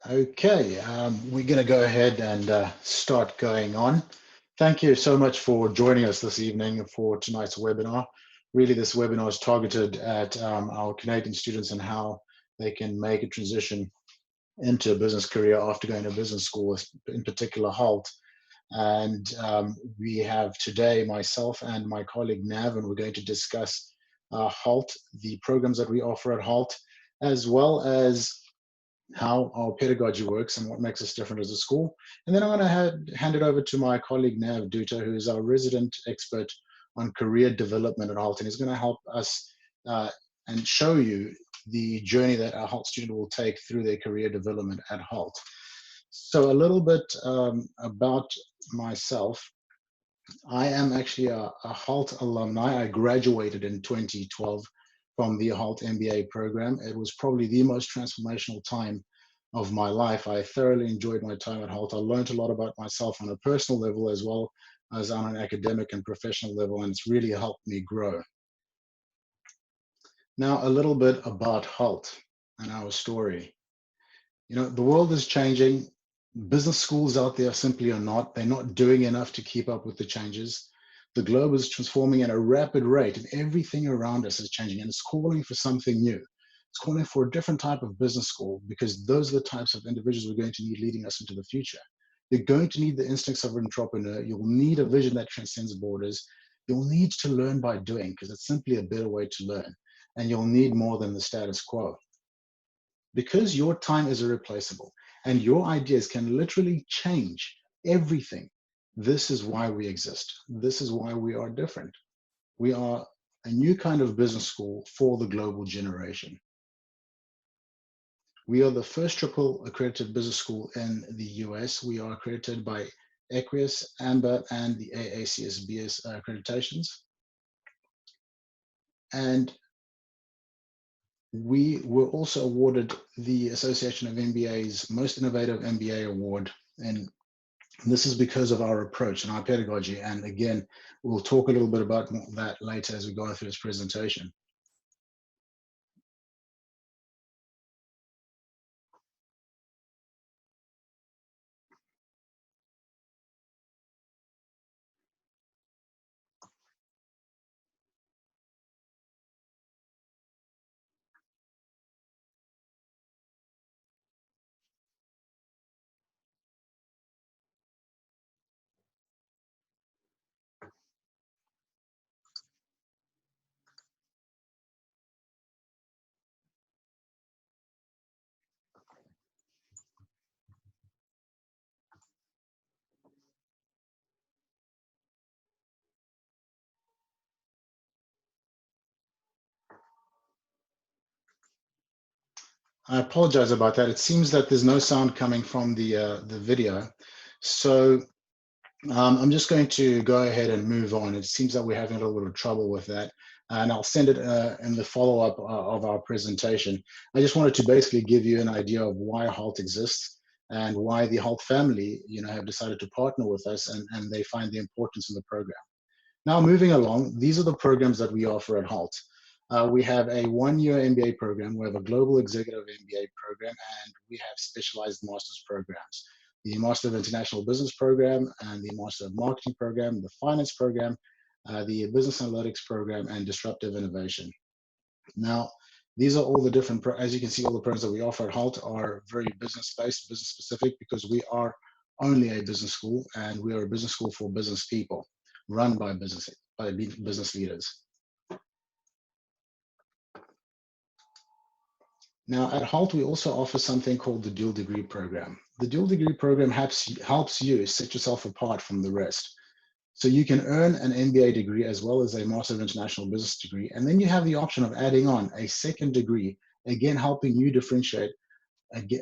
Okay, we're going to go ahead and start going on. Thank you so much for joining us this evening for tonight's webinar. Really, this webinar is targeted at our Canadian students and how they can make a transition into a business career after going to business school, in particular Hult. And we have today myself and my colleague Nav, and we're going to discuss Hult, the programs that we offer at Hult, as well as how our pedagogy works and what makes us different as a school. And then I'm going to hand it over to my colleague Nav Dutta, who is our resident expert on career development at Hult, and he's going to help us and show you the journey that a Hult student will take through their career development at Hult. So a little bit about myself. I am actually a Hult alumni. I graduated in 2012 from the Hult MBA program. It was probably the most transformational time of my life. I thoroughly enjoyed my time at Hult. I learned a lot about myself on a personal level as well as on an academic and professional level, and it's really helped me grow. Now, a little bit about Hult and our story. You know, the world is changing. Business schools out there simply are not. They're not doing enough to keep up with the changes. The globe is transforming at a rapid rate, and everything around us is changing, and it's calling for something new. It's calling for a different type of business school because those are the types of individuals we're going to need leading us into the future. You're going to need the instincts of an entrepreneur. You'll need a vision that transcends borders. You'll need to learn by doing because it's simply a better way to learn. And you'll need more than the status quo. Because your time is irreplaceable and your ideas can literally change everything, this is why we exist. This is why we are different. We are a new kind of business school for the global generation. We are the first triple accredited business school in the US. We are accredited by Equius, AMBER, and the AACSBS accreditations. And we were also awarded the Association of MBA's Most Innovative MBA Award. And this is because of our approach and our pedagogy. And again, we'll talk a little bit about that later as we go through this presentation. I apologize about that. It seems that there's no sound coming from the video. So I'm just going to go ahead and move on. It seems that we're having a little bit of trouble with that. And I'll send it in the follow-up of our presentation. I just wanted to basically give you an idea of why Hult exists and why the Hult family, have decided to partner with us and they find the importance in the program. Now, moving along, these are the programs that we offer at Hult. We have a one-year MBA program. We have a global executive MBA program, and we have specialized master's programs. The Master of International Business program and the Master of Marketing program, the Finance program, the Business Analytics program, and Disruptive Innovation. Now, these are all the different, as you can see, all the programs that we offer at Hult are very business-based, business-specific, because we are only a business school, and we are a business school for business people, run by business leaders. Now, at Hult, we also offer something called the Dual Degree Program. The Dual Degree Program helps you set yourself apart from the rest. So you can earn an MBA degree as well as a Master of International Business degree, and then you have the option of adding on a second degree, again, helping you differentiate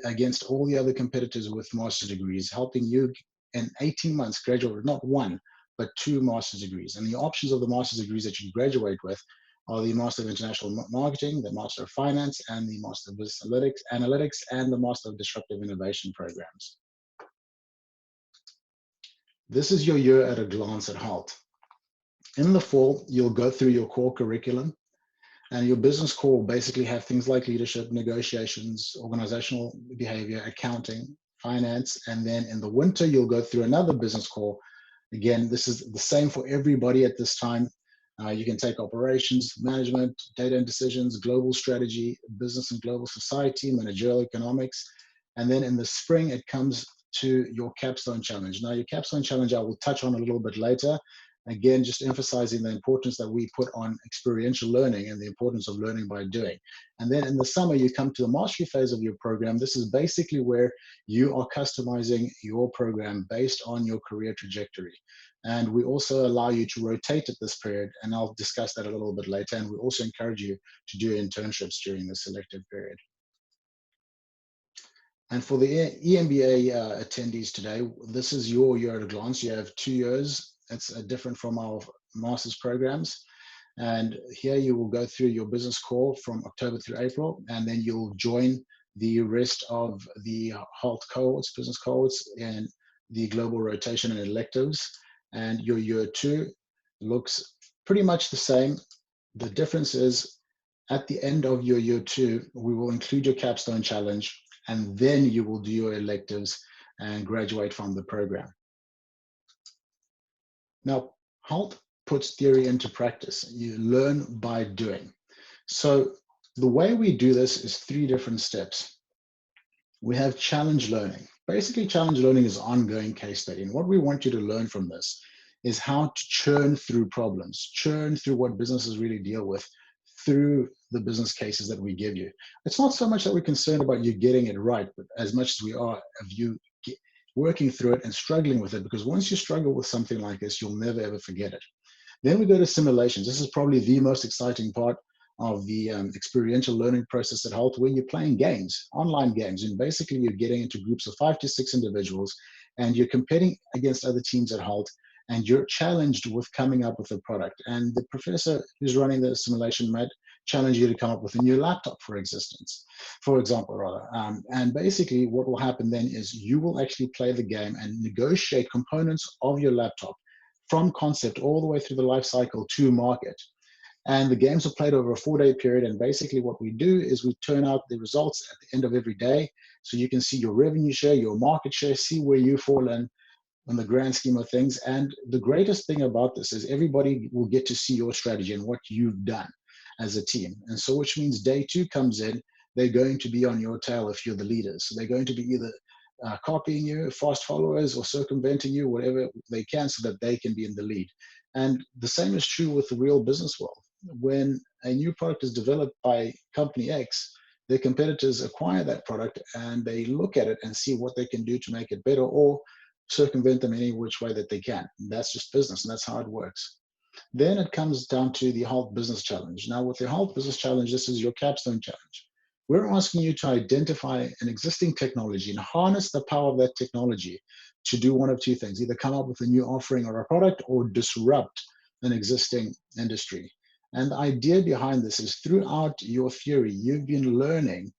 against all the other competitors with master's degrees, helping you in 18 months graduate not one, but 2 master's degrees. And the options of the master's degrees that you graduate with are the Master of International Marketing, the Master of Finance, and the Master of Business Analytics, and the Master of Disruptive Innovation programs. This is your year at a glance at Hult. In the fall, you'll go through your core curriculum. And your business core will basically have things like leadership, negotiations, organizational behavior, accounting, finance. And then in the winter, you'll go through another business core. Again, this is the same for everybody at this time. You can take operations, management, data and decisions, global strategy, business and global society, managerial economics. And then in the spring, it comes to your Capstone challenge. Now, your Capstone challenge, I will touch on a little bit later. Again, just emphasizing the importance that we put on experiential learning and the importance of learning by doing. And then in the summer, you come to the mastery phase of your program. This is basically where you are customizing your program based on your career trajectory. And we also allow you to rotate at this period, and I'll discuss that a little bit later. And we also encourage you to do internships during the selective period. And for the EMBA attendees today, this is your year at a glance. You have 2 years. It's different from our master's programs. And here you will go through your business core from October through April, and then you'll join the rest of the Hult cohorts, business cohorts, and the global rotation and electives. And your year 2 looks pretty much the same. The difference is at the end of your year 2, we will include your capstone challenge, and then you will do your electives and graduate from the program. Now, Hult puts theory into practice. You learn by doing. So the way we do this is 3 different steps. We have challenge learning. Basically, challenge learning is ongoing case study. And what we want you to learn from this is how to churn through problems, churn through what businesses really deal with through the business cases that we give you. It's not so much that we're concerned about you getting it right, but as much as we are of you working through it and struggling with it, because once you struggle with something like this, you'll never ever forget it. Then we go to simulations. This is probably the most exciting part of the experiential learning process at Hult, where you're playing games, online games, and basically you're getting into groups of 5 to 6 individuals, and you're competing against other teams at Hult, and you're challenged with coming up with a product. And the professor who's running the simulation might challenge you to come up with a new laptop, for example. And basically what will happen then is you will actually play the game and negotiate components of your laptop from concept all the way through the life cycle to market. And the games are played over a 4-day period. And basically what we do is we turn out the results at the end of every day. So you can see your revenue share, your market share, see where you fall in the grand scheme of things. And the greatest thing about this is everybody will get to see your strategy and what you've done as a team. And so which means day 2 comes in, they're going to be on your tail if you're the leaders. So they're going to be either copying you, fast followers, or circumventing you, whatever they can, so that they can be in the lead. And the same is true with the real business world. When a new product is developed by company X, their competitors acquire that product and they look at it and see what they can do to make it better or circumvent them any which way that they can. And that's just business, and that's how it works. Then it comes down to the Hult Business Challenge. Now, with the Hult Business Challenge, this is your capstone challenge. We're asking you to identify an existing technology and harness the power of that technology to do one of 2 things: either come up with a new offering or a product, or disrupt an existing industry. And the idea behind this is throughout your theory, you've been learning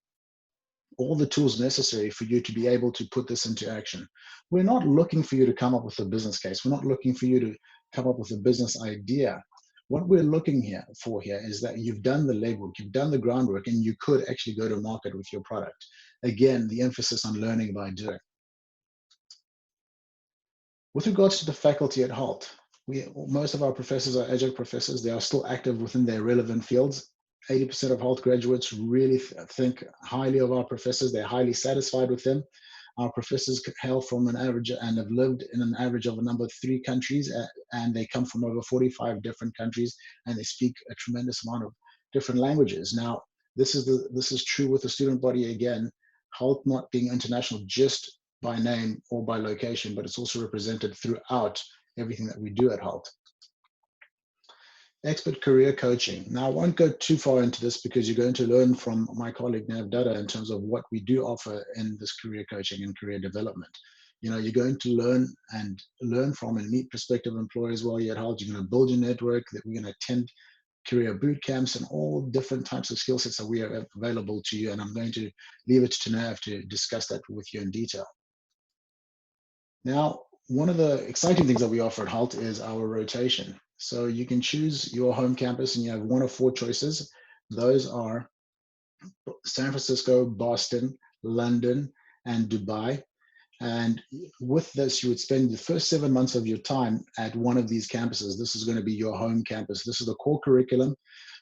all the tools necessary for you to be able to put this into action. We're not looking for you to come up with a business case. We're not looking for you to come up with a business idea. What we're looking for here is that you've done the legwork, you've done the groundwork, and you could actually go to market with your product. Again, the emphasis on learning by doing. With regards to the faculty at Hult, most of our professors are adjunct professors. They are still active within their relevant fields. 80% of Hult graduates really think highly of our professors. They're highly satisfied with them. Our professors hail from an average and have lived in an average of a number of 3 countries, and they come from over 45 different countries, and they speak a tremendous amount of different languages. Now, this is true with the student body again. Hult not being international just by name or by location, but it's also represented throughout everything that we do at Hult. Expert career coaching. Now, I won't go too far into this because you're going to learn from my colleague Nav Dutta in terms of what we do offer in this career coaching and career development. You're going to learn from and meet prospective employers while you're at Hult. You're going to build your network, that we're going to attend career boot camps and all different types of skill sets that we have available to you. And I'm going to leave it to Nav to discuss that with you in detail. Now, one of the exciting things that we offer at Hult is our rotation. So you can choose your home campus and you have 1 of 4 choices. Those are San Francisco, Boston, London, and Dubai. And with this, you would spend the first 7 months of your time at one of these campuses. This is going to be your home campus. This is the core curriculum.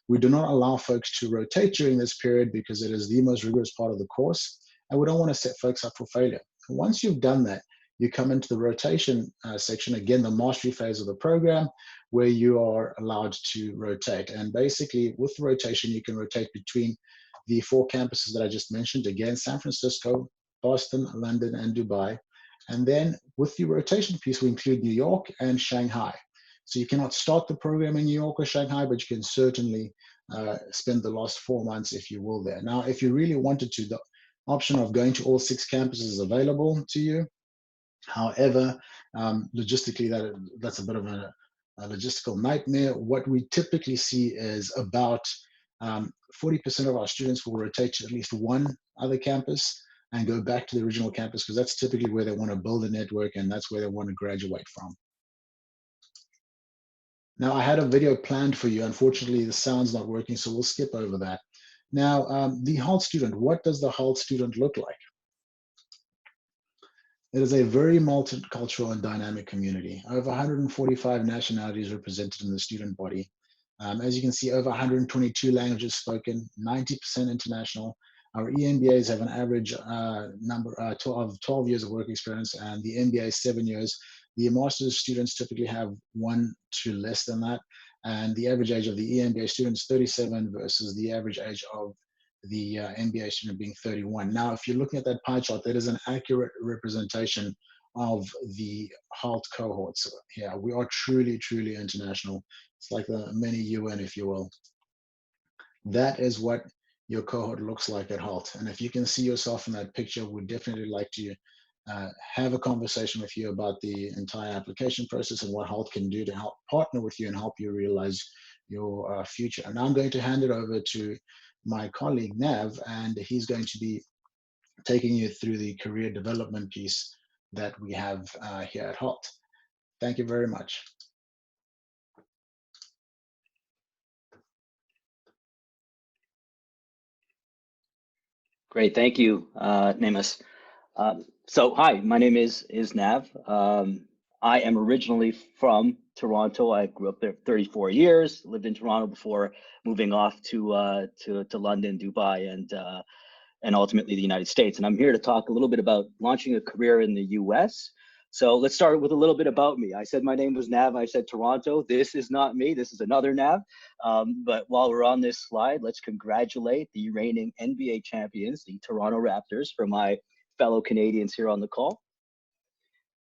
We do not allow folks to rotate during this period because it is the most rigorous part of the course, and we don't want to set folks up for failure. Once you've done that, you come into the rotation section, again, the mastery phase of the program, where you are allowed to rotate. And basically, with the rotation, you can rotate between the 4 campuses that I just mentioned, again, San Francisco, Boston, London, and Dubai. And then with the rotation piece, we include New York and Shanghai. So you cannot start the program in New York or Shanghai, but you can certainly spend the last 4 months, if you will, there. Now, if you really wanted to, the option of going to all 6 campuses is available to you. However, logistically, that's a bit of a logistical nightmare. What we typically see is about 40% of our students will rotate to at least one other campus and go back to the original campus, because that's typically where they want to build a network and that's where they want to graduate from. Now, I had a video planned for you. Unfortunately, the sound's not working, so we'll skip over that. Now, the Hult student, what does the Hult student look like? It is a very multicultural and dynamic community. Over 145 nationalities represented in the student body. As you can see, over 122 languages spoken, 90% international. Our EMBAs have an average number of 12 years of work experience, and the MBA 7 years. The master's students typically have 1 to less than that. And the average age of the EMBA students, 37 versus the average age of the MBA student being 31. Now, if you're looking at that pie chart, that is an accurate representation of the Hult cohorts here. We are truly, truly international. It's like the mini UN, if you will. That is what your cohort looks like at Hult. And if you can see yourself in that picture, we'd definitely like to have a conversation with you about the entire application process and what Hult can do to help partner with you and help you realize your future. And I'm going to hand it over to my colleague Nav, and he's going to be taking you through the career development piece that we have here at Hult. Thank you very much. Great, thank you, Nemas. So hi, my name is Nav. I am originally from Toronto. I grew up there 34 years, lived in Toronto before moving off to London, Dubai, and ultimately the United States. And I'm here to talk a little bit about launching a career in the US. So let's start with a little bit about me. I said my name was Nav. I said Toronto. This is not me. This is another Nav. But while we're on this slide, let's congratulate the reigning NBA champions, the Toronto Raptors, for my fellow Canadians here on the call.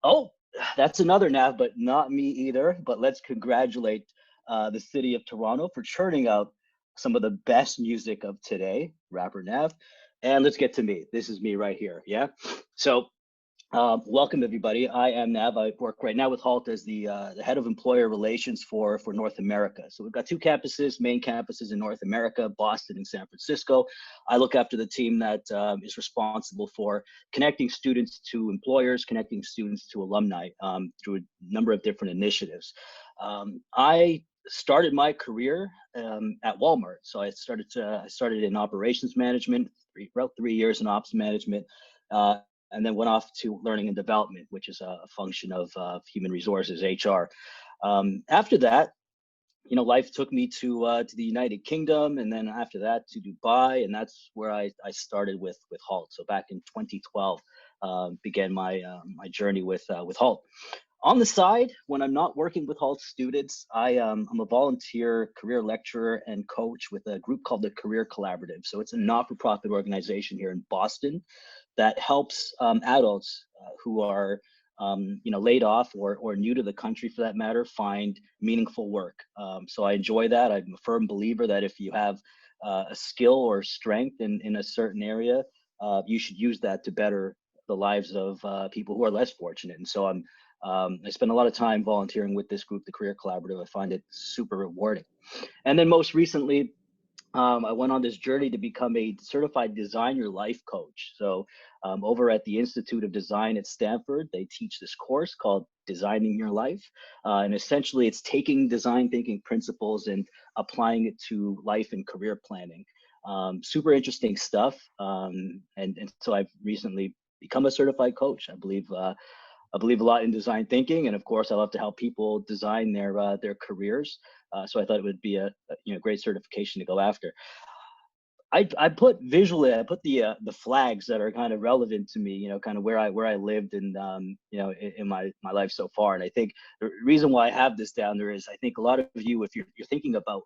Oh, that's another Nav, but not me either. But let's congratulate the city of Toronto for churning out some of the best music of today, rapper Nav. And let's get to me. This is me right here. Yeah. So welcome everybody. I am Nav. I work right now with Hult as the head of employer relations for North America. So we've got 2 campuses, main campuses in North America, Boston and San Francisco. I look after the team that is responsible for connecting students to employers, connecting students to alumni through a number of different initiatives. I started my career at Walmart. So I started in operations management, about 3 years in ops management. And then went off to learning and development, which is a function of human resources, HR. After that, you know, life took me to the United Kingdom, and then after that to Dubai, and that's where I started with Hult. So back in 2012, began my journey with Hult. On the side, when I'm not working with Hult students, I'm a volunteer career lecturer and coach with a group called the Career Collaborative. So it's a not-for-profit organization here in Boston that helps adults who are laid off or new to the country, for that matter, find meaningful work. So I enjoy that. I'm a firm believer that if you have a skill or strength in a certain area, you should use that to better the lives of people who are less fortunate. And so I spend a lot of time volunteering with this group, the Career Collaborative. I find it super rewarding. And then most recently, I went on this journey to become a certified design your life coach. So over at the Institute of Design at Stanford, they teach this course called Designing Your Life. And essentially it's taking design thinking principles and applying it to life and career planning. Super interesting stuff. And so I've recently become a certified coach. I believe a lot in design thinking, and of course, I love to help people design their careers. So I thought it would be a great certification to go after. I put visually, I put the flags that are kind of relevant to me, kind of where I lived and in my life so far. And I think the reason why I have this down there is I think a lot of you, if you're thinking about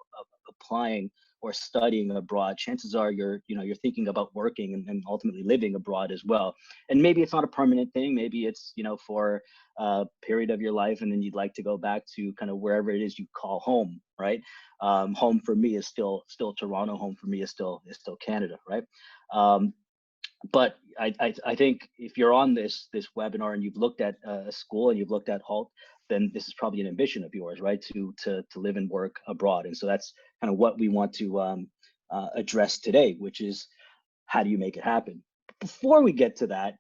applying or studying abroad, chances are you're thinking about working and ultimately living abroad as well. And maybe it's not a permanent thing. Maybe it's for a period of your life, and then you'd like to go back to kind of wherever it is you call home, right? Home for me is still Toronto. Home for me is still Canada, right? But I think if you're on this webinar and you've looked at a school and you've looked at Hult, then this is probably an ambition of yours, right? To live and work abroad. And so that's kind of what we want to address today, which is how do you make it happen? Before we get to that,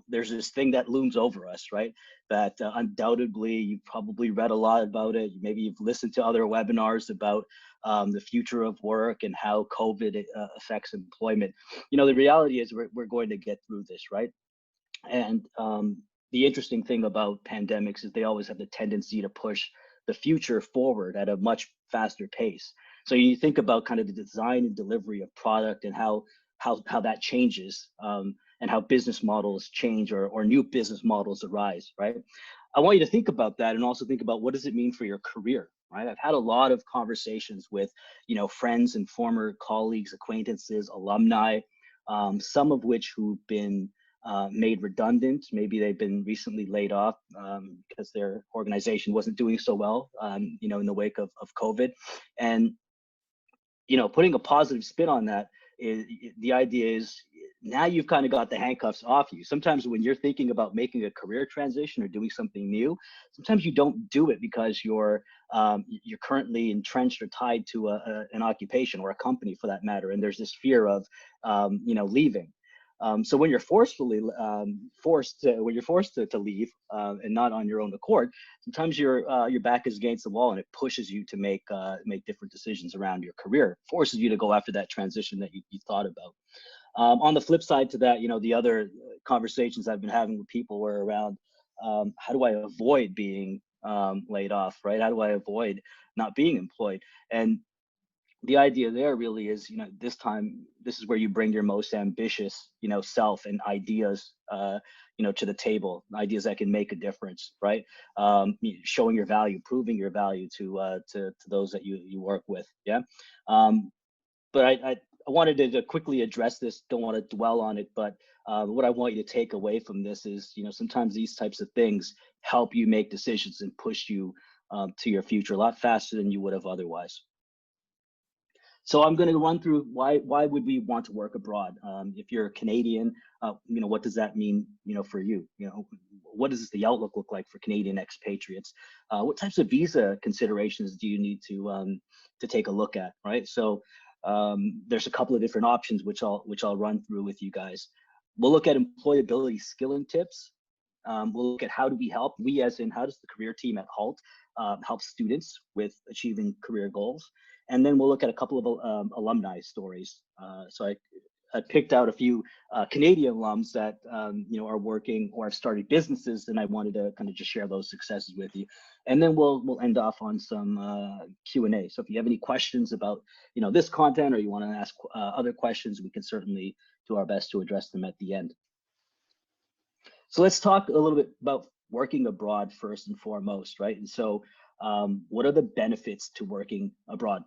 there's this thing that looms over us, right? That undoubtedly you've probably read a lot about it. Maybe you've listened to other webinars about the future of work and how COVID affects employment. The reality is we're going to get through this, right? And the interesting thing about pandemics is they always have the tendency to push the future forward at a much faster pace. So you think about kind of the design and delivery of product and how that changes, and how business models change or new business models arise, right? I want you to think about that and also think about what does it mean for your career, right? I've had a lot of conversations with, friends and former colleagues, acquaintances, alumni, some of which who've been made redundant. Maybe they've been recently laid off because their organization wasn't doing so well, in the wake of COVID. And, putting a positive spin on that is the idea is now you've kind of got the handcuffs off you. Sometimes when you're thinking about making a career transition or doing something new, sometimes you don't do it because you're currently entrenched or tied to an occupation or a company for that matter. And there's this fear of, leaving. So when you're forced to leave and not on your own accord, sometimes your back is against the wall and it pushes you to make different decisions around your career, forces you to go after that transition that you thought about. On the flip side to that, the other conversations I've been having with people were around how do I avoid being laid off, right? How do I avoid not being employed? And the idea there really is, this is where you bring your most ambitious, self and ideas, to the table, ideas that can make a difference, right? Showing your value, proving your value to those that you work with. Yeah. But I wanted to quickly address this. Don't want to dwell on it, but what I want you to take away from this is, sometimes these types of things help you make decisions and push you to your future a lot faster than you would have otherwise. So I'm going to run through why would we want to work abroad? If you're a Canadian, what does that mean, for you? What does the outlook look like for Canadian expatriates? What types of visa considerations do you need to take a look at, right? So there's a couple of different options which I'll run through with you guys. We'll look at employability skilling tips. We'll look at how do we help, as in how does the career team at Hult help students with achieving career goals. And then we'll look at a couple of alumni stories. So I picked out a few Canadian alums that are working or have started businesses, and I wanted to kind of just share those successes with you. And then we'll end off on some Q&A. So if you have any questions about this content, or you want to ask other questions, we can certainly do our best to address them at the end. So let's talk a little bit about working abroad first and foremost, right? And so what are the benefits to working abroad?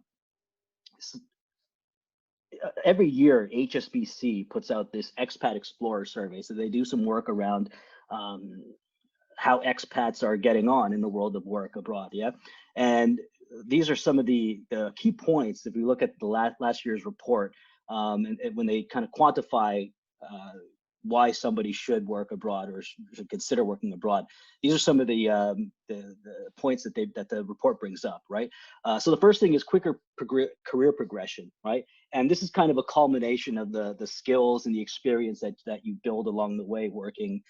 Every year, HSBC puts out this Expat Explorer survey. So they do some work around how expats are getting on in the world of work abroad, yeah? And these are some of the key points if we look at the last year's report, and when they kind of quantify why somebody should work abroad or should consider working abroad. These are some of the points that the report brings up, right? So the first thing is quicker career progression, right? And this is kind of a culmination of the skills and the experience that you build along the way working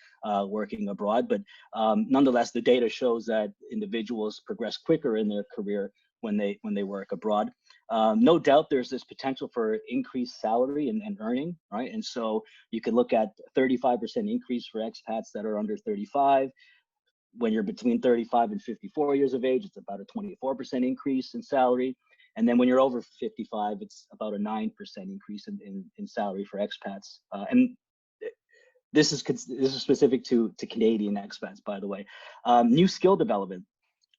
abroad. But nonetheless, the data shows that individuals progress quicker in their career when they work abroad. No doubt there's this potential for increased salary and earning, right? And so you could look at 35% increase for expats that are under 35. When you're between 35 and 54 years of age, it's about a 24% increase in salary. And then when you're over 55, it's about a 9% increase in salary for expats. And this is specific to Canadian expats, by the way. New skill development.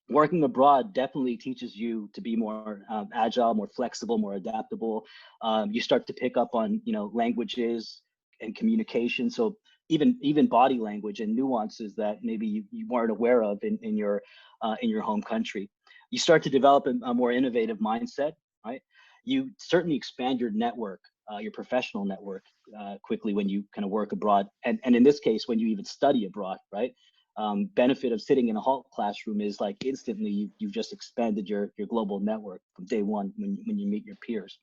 Working abroad definitely teaches you to be more agile, more flexible, more adaptable. You start to pick up on languages and communication. So even body language and nuances that maybe you weren't aware of in your home country. You start to develop a more innovative mindset, right? You certainly expand your network, your professional network quickly when you kind of work abroad. And in this case, when you even study abroad, right? Benefit of sitting in a Hult classroom is like instantly you've just expanded your global network from day one when you meet your peers.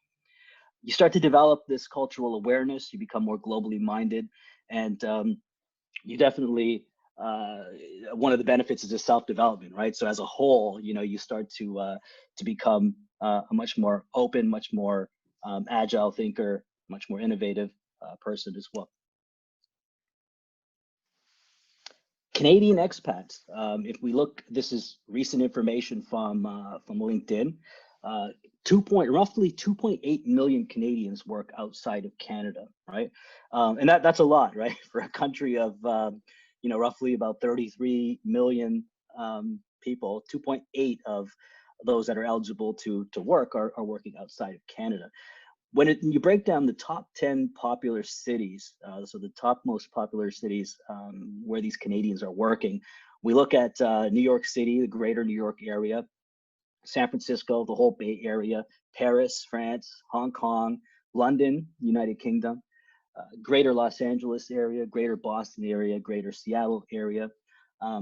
You start to develop this cultural awareness, you become more globally minded, and you definitely, one of the benefits is just self-development, right? So as a whole, you start to become a much more open, much more agile thinker, much more innovative person as well. Canadian expats, if we look, this is recent information from LinkedIn, roughly 2.8 million Canadians work outside of Canada, right? And that's a lot, right? For a country of, roughly about 33 million people, 2.8 of those that are eligible to work are working outside of Canada. When you break down the top 10 popular cities, so the top most popular cities where these Canadians are working, we look at New York City, the greater New York area, San Francisco, the whole Bay Area, Paris, France, Hong Kong, London, United Kingdom, greater Los Angeles area, greater Boston area, greater Seattle area.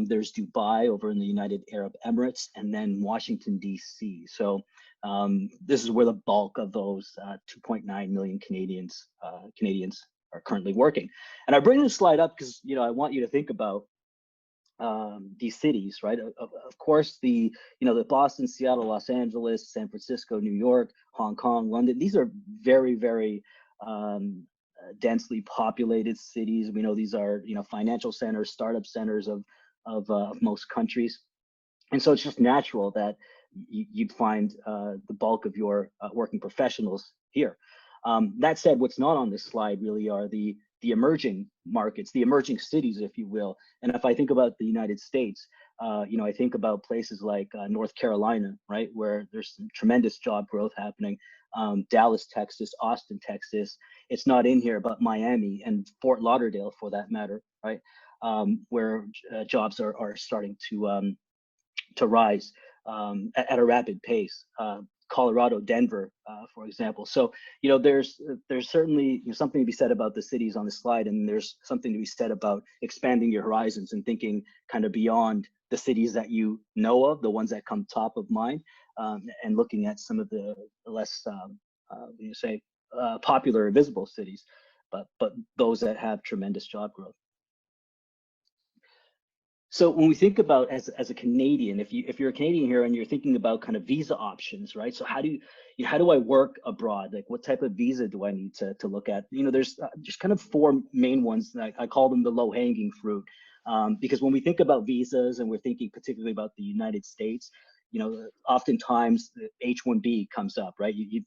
There's Dubai over in the United Arab Emirates, and then Washington, D.C. So this is where the bulk of those 2.9 million Canadians are currently working. And I bring this slide up because I want you to think about these cities, right? Of course, the Boston, Seattle, Los Angeles, San Francisco, New York, Hong Kong, London. These are very, very densely populated cities. We know these are financial centers, startup centers of most countries, and so it's just natural that you'd find the bulk of your working professionals here. That said, what's not on this slide really are the emerging markets, the emerging cities, if you will. And if I think about the United States, I think about places like North Carolina, right, where there's some tremendous job growth happening. Dallas, Texas, Austin, Texas. It's not in here, but Miami and Fort Lauderdale, for that matter, right, where jobs are starting to rise at a rapid pace. Colorado, Denver, for example. So, there's certainly something to be said about the cities on the slide, and there's something to be said about expanding your horizons and thinking kind of beyond the cities that you know of, the ones that come top of mind, and looking at some of the less, popular or visible cities, but those that have tremendous job growth. So when we think about as a Canadian, if you're a Canadian here and you're thinking about kind of visa options, right? So how do I work abroad? Like, what type of visa do I need to look at? There's just kind of four main ones that I call them the low hanging fruit, because when we think about visas and we're thinking particularly about the United States, oftentimes the H-1B comes up, right? You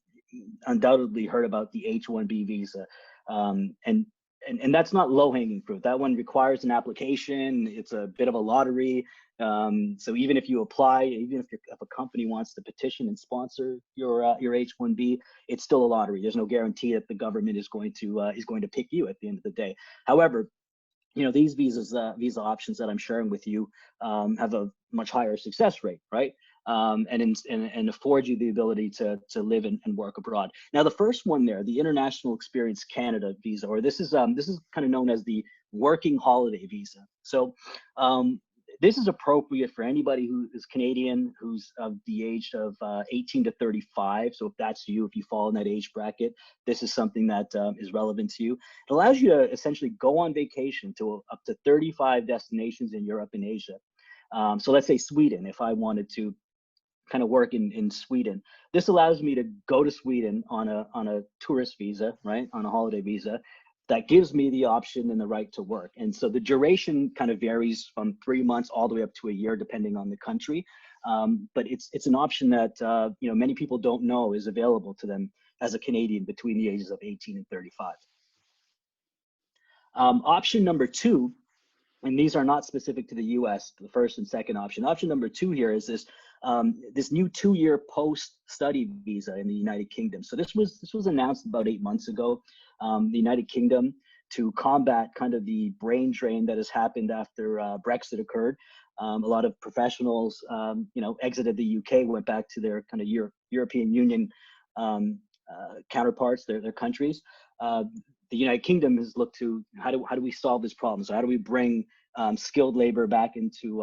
undoubtedly heard about the H-1B visa, and that's not low-hanging fruit. That one requires an application. It's a bit of a lottery. So even if you apply, even if a company wants to petition and sponsor your H-1B, it's still a lottery. There's no guarantee that the government is going to pick you at the end of the day. However, these visa options that I'm sharing with you have a much higher success rate, right? and afford you the ability to live and work abroad. Now, the first one there, the International Experience Canada visa, or this is kind of known as the Working Holiday Visa. So this is appropriate for anybody who is Canadian, who's of the age of 18 to 35. So if that's you, if you fall in that age bracket, this is something that is relevant to you. It allows you to essentially go on vacation to up to 35 destinations in Europe and Asia. So let's say Sweden, if I wanted to kind of work in Sweden. This allows me to go to Sweden on a tourist visa, right? On a holiday visa. That gives me the option and the right to work. And so the duration kind of varies from 3 months all the way up to a year, depending on the country. But it's an option that many people don't know is available to them as a Canadian between the ages of 18 and 35. Option number 2, and these are not specific to the US, the first and second option. Option number 2 here is this new 2-year post-study visa in the United Kingdom. So this was announced about 8 months ago. The United Kingdom, to combat kind of the brain drain that has happened after Brexit occurred. A lot of professionals, exited the UK, went back to their kind of European Union counterparts, their countries. The United Kingdom has looked to how do we solve this problem? So how do we bring skilled labor back into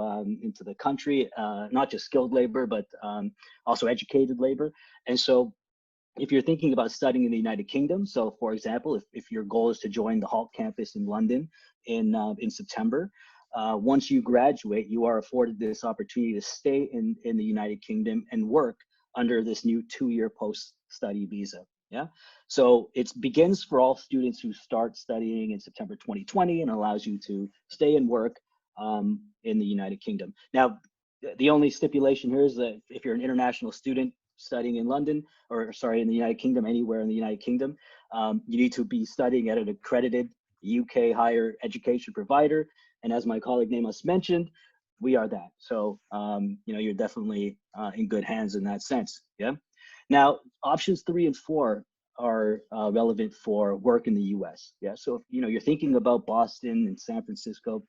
the country, not just skilled labor, but also educated labor. And so if you're thinking about studying in the United Kingdom, so for example, if your goal is to join the Hult campus in London in September, once you graduate, you are afforded this opportunity to stay in the United Kingdom and work under this new 2-year post-study visa. Yeah, so it begins for all students who start studying in September 2020 and allows you to stay and work in the United Kingdom. Now, the only stipulation here is that if you're an international student studying in London, or sorry, in the United Kingdom, anywhere in the United Kingdom, you need to be studying at an accredited UK higher education provider. And as my colleague Nemas mentioned, we are that. So, you're definitely in good hands in that sense. Yeah. Now, options 3 and 4 are relevant for work in the US. Yeah. So, if you're thinking about Boston and San Francisco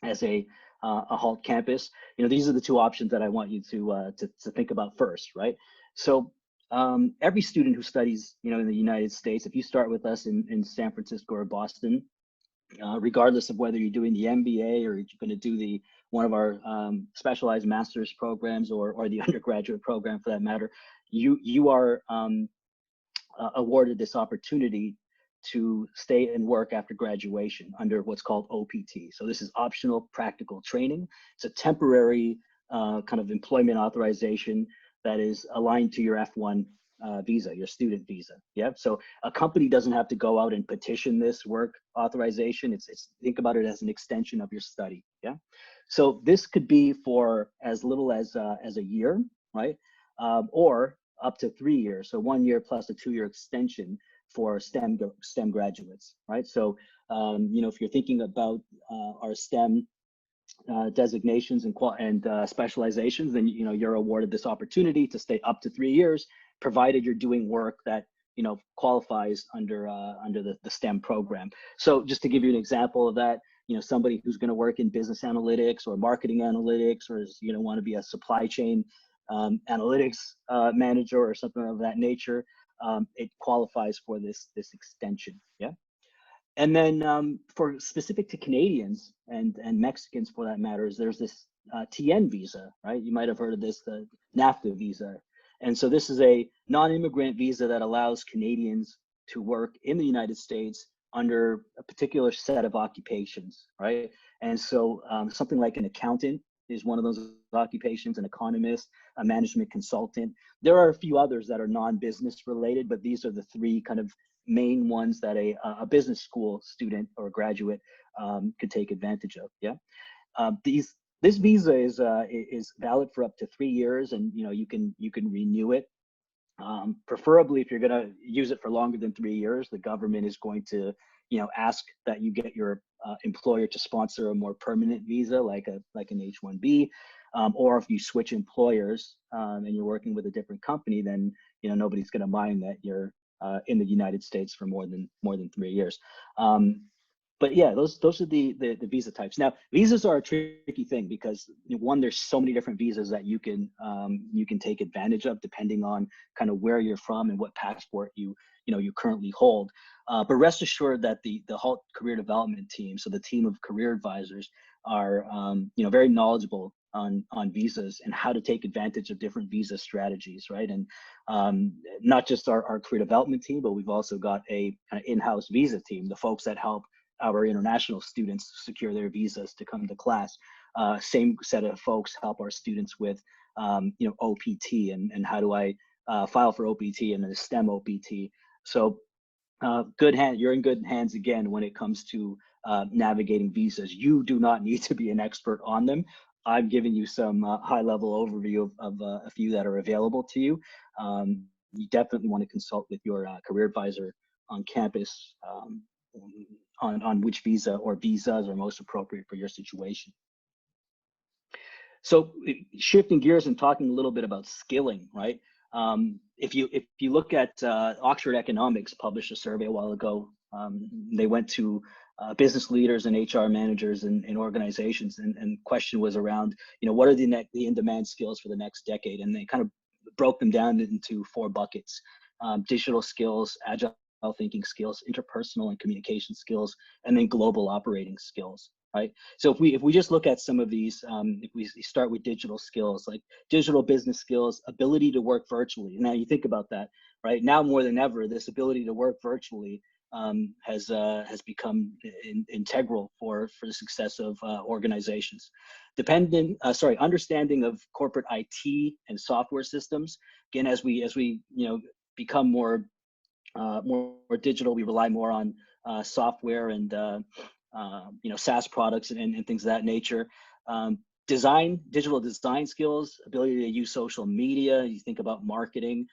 as a Hult campus, these are the 2 options that I want you to think about first, right? So every student who studies, in the United States, if you start with us in San Francisco or Boston, regardless of whether you're doing the MBA or you're going to do one of our specialized master's programs or the undergraduate program for that matter, you are awarded this opportunity to stay and work after graduation under what's called OPT. So this is optional practical training. It's a temporary kind of employment authorization that is aligned to your F1 visa, your student visa. Yeah. So a company doesn't have to go out and petition this work authorization. It's think about it as an extension of your study. Yeah. So this could be for as little as a year, right? Or up to 3 years. So 1 year plus a 2-year extension for STEM graduates, right? So, if you're thinking about our STEM designations and specializations, then you're awarded this opportunity to stay up to 3 years, provided you're doing work that qualifies under the STEM program. So just to give you an example of that, somebody who's going to work in business analytics or marketing analytics, or is want to be a supply chain analytics manager or something of that nature, it qualifies for this extension. Yeah. And then for specific to Canadians and Mexicans for that matter, there's this TN visa, right? You might have heard of this, the NAFTA visa. And so this is a non-immigrant visa that allows Canadians to work in the United States under a particular set of occupations, right? And so something like an accountant is one of those occupations, an economist, a management consultant. There are a few others that are non-business related, but these are the 3 kind of main ones that a business school student or graduate could take advantage of. Yeah, this visa is valid for up to 3 years, and you can renew it. Preferably, if you're going to use it for longer than 3 years, the government is going to ask that you get your employer to sponsor a more permanent visa, like an H-1B, or if you switch employers and you're working with a different company, then nobody's going to mind that you're in the United States for more than 3 years. but yeah, those are the visa types. Now, visas are a tricky thing because one, there's so many different visas that you can take advantage of depending on kind of where you're from and what passport you currently hold. But rest assured that the Hult career development team, so the team of career advisors, are very knowledgeable on visas and how to take advantage of different visa strategies, right? And not just our career development team, but we've also got a kind of in-house visa team, the folks that help our international students secure their visas to come to class. Same set of folks help our students with OPT and how do I file for OPT and then the STEM OPT. So you're in good hands again when it comes to navigating visas. You do not need to be an expert on them. I'm giving you some high-level overview of a few that are available to you. You definitely want to consult with your career advisor on campus on which visa or visas are most appropriate for your situation. So shifting gears and talking a little bit about skilling, right? If you look at Oxford Economics published a survey a while ago, they went to business leaders and HR managers in organizations, and question was around, what are the in-demand skills for the next decade? And they kind of broke them down into 4 buckets: digital skills, agile thinking skills, interpersonal and communication skills, and then global operating skills. Right. So if we just look at some of these, if we start with digital skills, like digital business skills, ability to work virtually. Now you think about that, right? Now more than ever, this ability to work virtually has become integral for the success of organizations. Understanding of corporate IT and software systems. Again, as we become more digital, we rely more on software and SaaS products and things of that nature. Digital design skills, ability to use social media. You think about marketing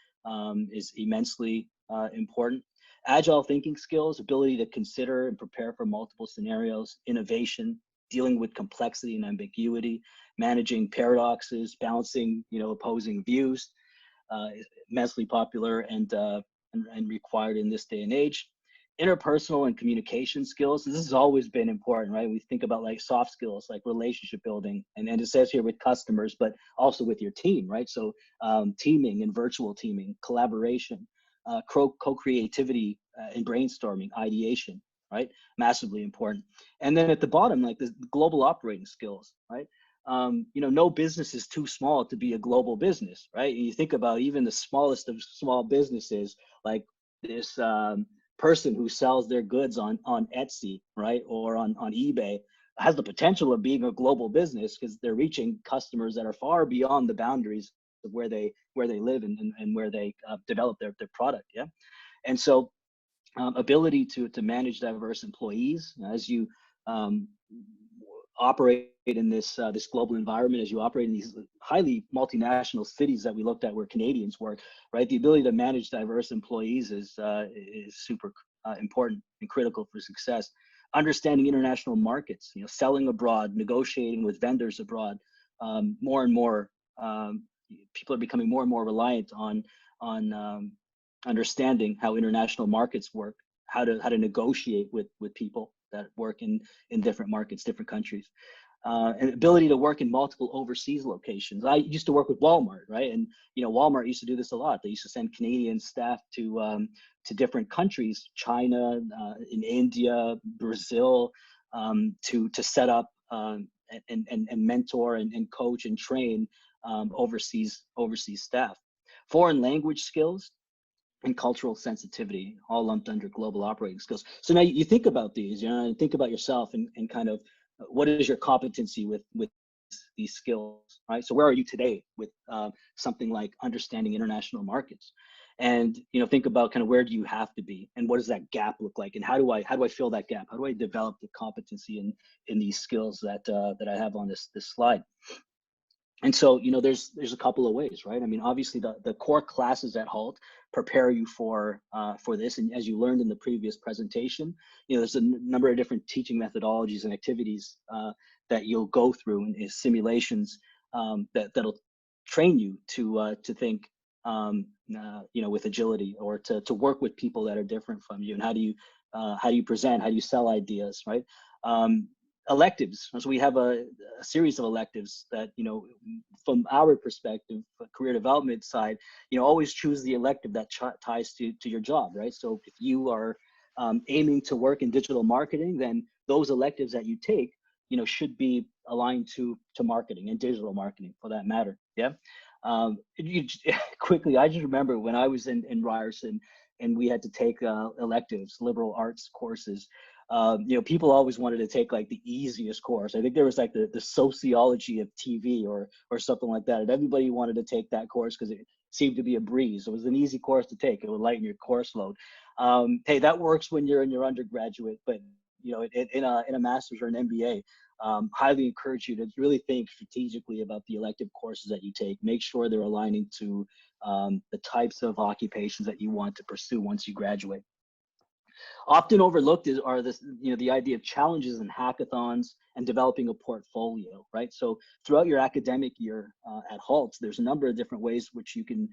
is immensely important. Agile thinking skills, ability to consider and prepare for multiple scenarios, innovation, dealing with complexity and ambiguity, managing paradoxes, balancing opposing views, immensely popular and required in this day and age. Interpersonal and communication skills. This has always been important, right? We think about like soft skills, like relationship building, and it says here with customers, but also with your team, right? So teaming and virtual teaming, collaboration, co-creativity and brainstorming, ideation, right? Massively important. And then at the bottom, like the global operating skills, right? No business is too small to be a global business, right? And you think about even the smallest of small businesses, like this person who sells their goods on Etsy, right, or on eBay, has the potential of being a global business because they're reaching customers that are far beyond the boundaries of where they live and where they develop their product. Yeah, and so ability to manage diverse employees as you operate in this global environment, as you operate in these highly multinational cities that we looked at where Canadians work, right? The ability to manage diverse employees is super important and critical for success. Understanding international markets, selling abroad, negotiating with vendors abroad. More and more people are becoming more and more reliant on understanding how international markets work, how to negotiate with people that work in different markets, different countries, and ability to work in multiple overseas locations. I used to work with Walmart, right? And Walmart used to do this a lot. They used to send Canadian staff to different countries, China, in India, Brazil, to set up and mentor and coach and train overseas staff. Foreign language skills and cultural sensitivity, all lumped under global operating skills. So now you think about these, and think about yourself and kind of what is your competency with these skills, right? So where are you today with something like understanding international markets? And think about kind of where do you have to be, and what does that gap look like, and how do I fill that gap? How do I develop the competency in these skills that I have on this slide? And so, there's a couple of ways, right? I mean, obviously the core classes at Hult prepare you for this. And as you learned in the previous presentation, there's a number of different teaching methodologies and activities that you'll go through in simulations that'll train you to think, with agility, or to work with people that are different from you. And how do you how do you present, how do you sell ideas, right? Electives. So we have a series of electives that, from our perspective, career development side, always choose the elective that ties to your job, right? So if you are aiming to work in digital marketing, then those electives that you take, should be aligned to marketing and digital marketing for that matter. Yeah. Quickly, I just remember when I was in Ryerson and we had to take electives, liberal arts courses. People always wanted to take like the easiest course. I think there was like the sociology of TV or something like that. And everybody wanted to take that course because it seemed to be a breeze. It was an easy course to take. It would lighten your course load. Hey, that works when you're in your undergraduate, but in a master's or an MBA, highly encourage you to really think strategically about the elective courses that you take. Make sure they're aligning to the types of occupations that you want to pursue once you graduate. Often overlooked are the idea of challenges and hackathons and developing a portfolio, right? So throughout your academic year at Hult, there's a number of different ways which you can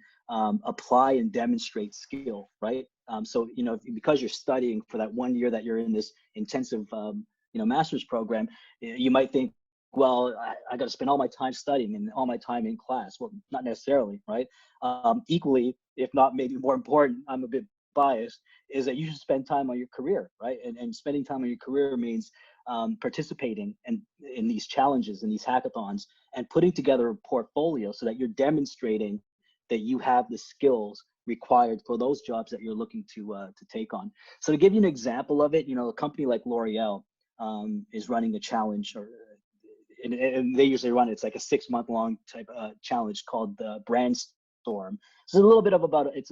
apply and demonstrate skill, right? So, because you're studying for that 1 year that you're in this intensive, master's program, you might think, well, I got to spend all my time studying and all my time in class. Well, not necessarily, right? Equally, if not maybe more important, I'm a bit biased, is that you should spend time on your career, right? And spending time on your career means participating in these challenges and these hackathons and putting together a portfolio so that you're demonstrating that you have the skills required for those jobs that you're looking to take on. So to give you an example of it, a company like L'Oreal is running a challenge, and they usually run it's like a 6-month-long type challenge called the Brand Storm. So it's a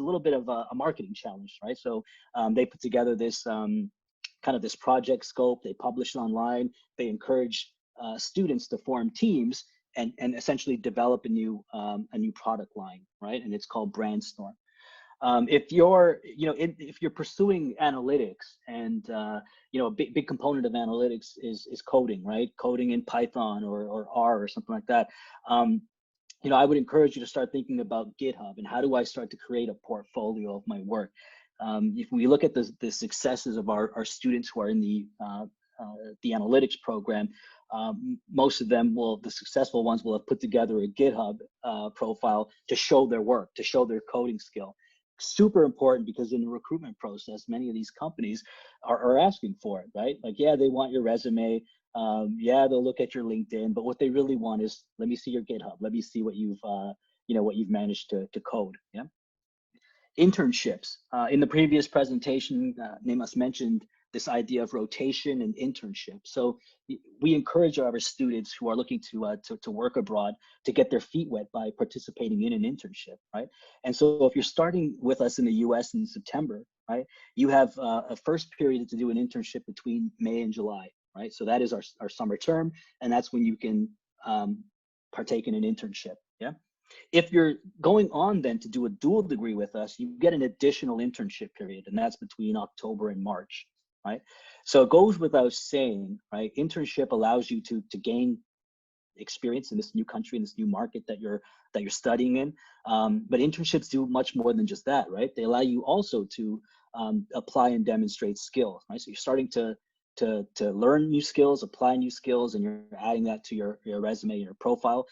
little bit of a marketing challenge, right? So they put together this kind of this project scope. They publish it online. They encourage students to form teams and essentially develop a new product line, right? And it's called Brand Storm. If you're pursuing analytics, and a big component of analytics is coding, right? Coding in Python or R or something like that. I would encourage you to start thinking about GitHub and how do I start to create a portfolio of my work. If we look at the successes of our students who are in the analytics program, most of them the successful ones will have put together a GitHub profile to show their work, to show their coding skill. Super important, because in the recruitment process, many of these companies are asking for it, right? Like, yeah, they want your resume. Yeah, they'll look at your LinkedIn, but what they really want is, let me see your GitHub. Let me see what you've managed to code. Yeah. Internships. In the previous presentation, Nemas mentioned this idea of rotation and internship. So we encourage our students who are looking to work abroad to get their feet wet by participating in an internship, right? And so if you're starting with us in the US in September, right, you have a first period to do an internship between May and July, right? So that is our summer term, and that's when you can partake in an internship, yeah? If you're going on then to do a dual degree with us, you get an additional internship period, and that's between October and March, right? So it goes without saying, right? Internship allows you to gain experience in this new country, in this new market that you're studying in. But internships do much more than just that, right? They allow you also to apply and demonstrate skills, right? So you're starting to learn new skills, apply new skills, and you're adding that to your resume, your profile.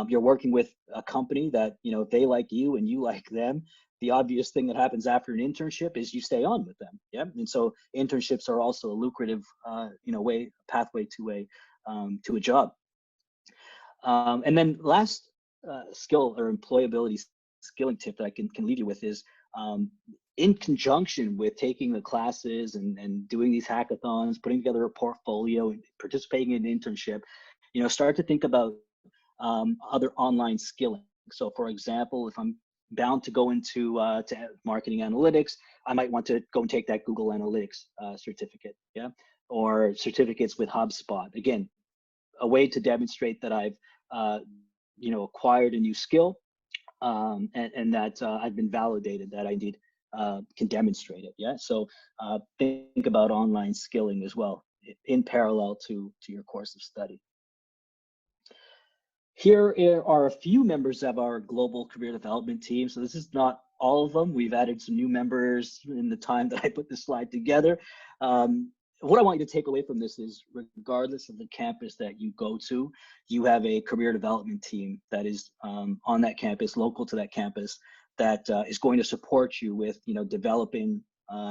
You're working with a company that, if they like you and you like them, the obvious thing that happens after an internship is you stay on with them. Yeah. And so internships are also a lucrative, pathway to a job. And then last skill or employability skilling tip that I can leave you with is, in conjunction with taking the classes and doing these hackathons, putting together a portfolio, and participating in an internship, start to think about other online skilling. So for example, if I'm bound to go into to marketing analytics, I might want to go and take that Google Analytics certificate, yeah, or certificates with HubSpot. Again, a way to demonstrate that I've acquired a new skill, and that I've been validated, that I indeed can demonstrate it. Yeah. So think about online skilling as well in parallel to your course of study. Here are a few members of our global career development team. So this is not all of them. We've added some new members in the time that I put this slide together. What I want you to take away from this is, regardless of the campus that you go to, you have a career development team that is on that campus, local to that campus, that is going to support you with, developing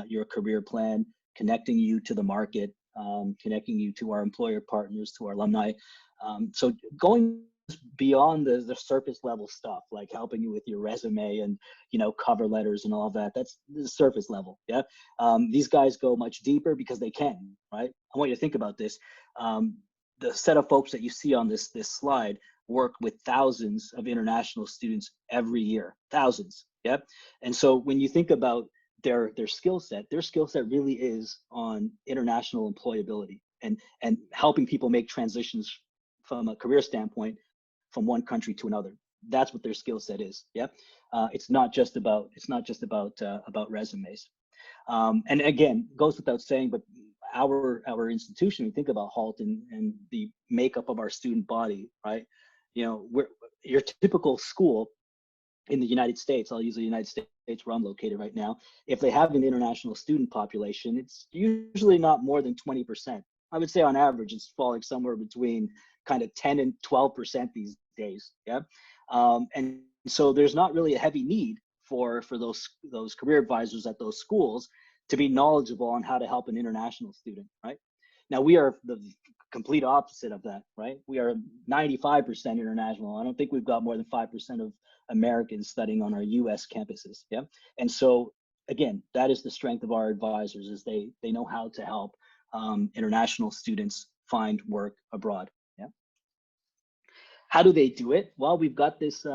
your career plan, connecting you to the market, connecting you to our employer partners, to our alumni. So going beyond the surface level stuff, like helping you with your resume and cover letters and all of that, that's the surface level. Yeah, these guys go much deeper because they can. Right. I want you to think about this. The set of folks that you see on this slide work with thousands of international students every year, thousands. Yep. And so when you think about their skill set really is on international employability and helping people make transitions from a career standpoint from one country to another. That's what their skill set is. Yeah, it's not just about resumes. And again, goes without saying, but our institution, we think about Hult and the makeup of our student body, right? Your typical school in the United States, I'll use the United States where I'm located right now. If they have an international student population, it's usually not more than 20%. I would say on average, it's falling somewhere between kind of 10 and 12% these days. Yeah. And so there's not really a heavy need for those career advisors at those schools to be knowledgeable on how to help an international student, right? Now, we are the complete opposite of that, right? We are 95% international. I don't think we've got more than 5% of Americans studying on our US campuses. Yeah. And so again, that is the strength of our advisors, is they know how to help international students find work abroad. Yeah. How do they do it? Well, we've got this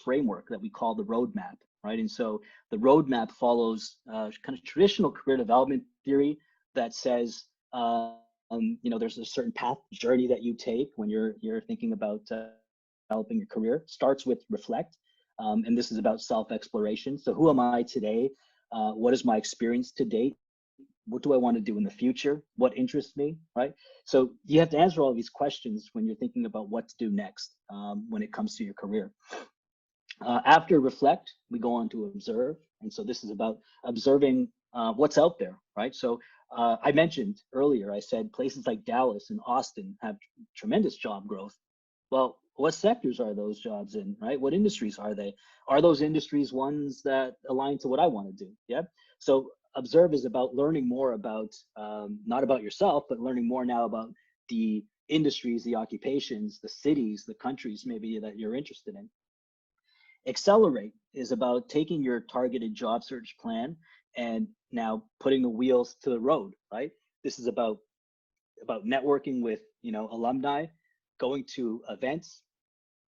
framework that we call the roadmap, right? And so the roadmap follows kind of traditional career development theory that says, there's a certain path journey that you take when you're thinking about developing your career. Starts with reflect, and this is about self-exploration. So who am I today? What is my experience to date? What do I want to do in the future? What interests me, right? So you have to answer all these questions when you're thinking about what to do next when it comes to your career. After reflect, we go on to observe. And so this is about observing what's out there, right? So I mentioned earlier, I said places like Dallas and Austin have tremendous job growth. Well, what sectors are those jobs in, right? What industries are they? Are those industries ones that align to what I want to do? Yeah. So observe is about learning more about, not about yourself, but learning more now about the industries, the occupations, the cities, the countries maybe that you're interested in. Accelerate is about taking your targeted job search plan and now putting the wheels to the road, right? This is about networking with, alumni, going to events.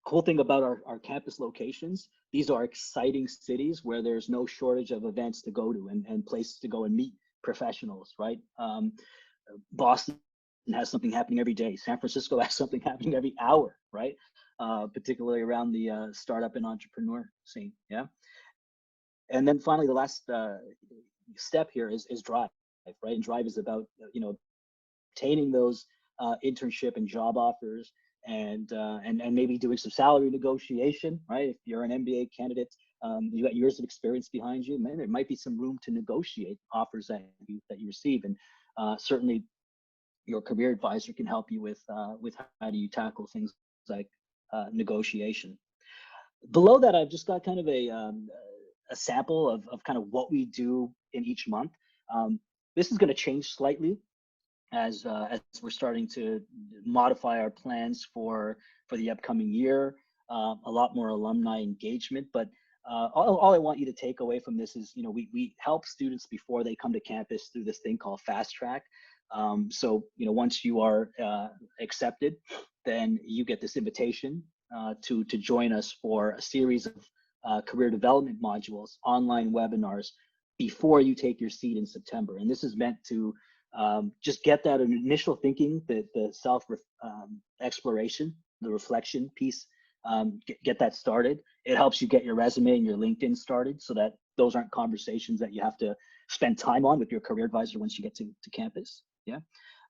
Cool thing about our campus locations, these are exciting cities where there's no shortage of events to go to and places to go and meet professionals, right? Boston has something happening every day. San Francisco has something happening every hour, right? Particularly around the startup and entrepreneur scene, yeah? And then finally, the last step here is drive, right? And drive is about, obtaining those internship and job offers, and maybe doing some salary negotiation, right? If you're an MBA candidate, you got years of experience behind you, man, there might be some room to negotiate offers that you receive, and certainly your career advisor can help you with how do you tackle things like negotiation. Below that, I've just got kind of a sample of kind of what we do in each month. This is going to change slightly as we're starting to modify our plans for the upcoming year. A lot more alumni engagement, but all I want you to take away from this is, we help students before they come to campus through this thing called Fast Track. So, once you are accepted, then you get this invitation to join us for a series of career development modules, online webinars before you take your seat in September. And this is meant to just get that initial thinking, the self exploration, the reflection piece, get that started. It helps you get your resume and your LinkedIn started, so that those aren't conversations that you have to spend time on with your career advisor once you get to campus. Yeah.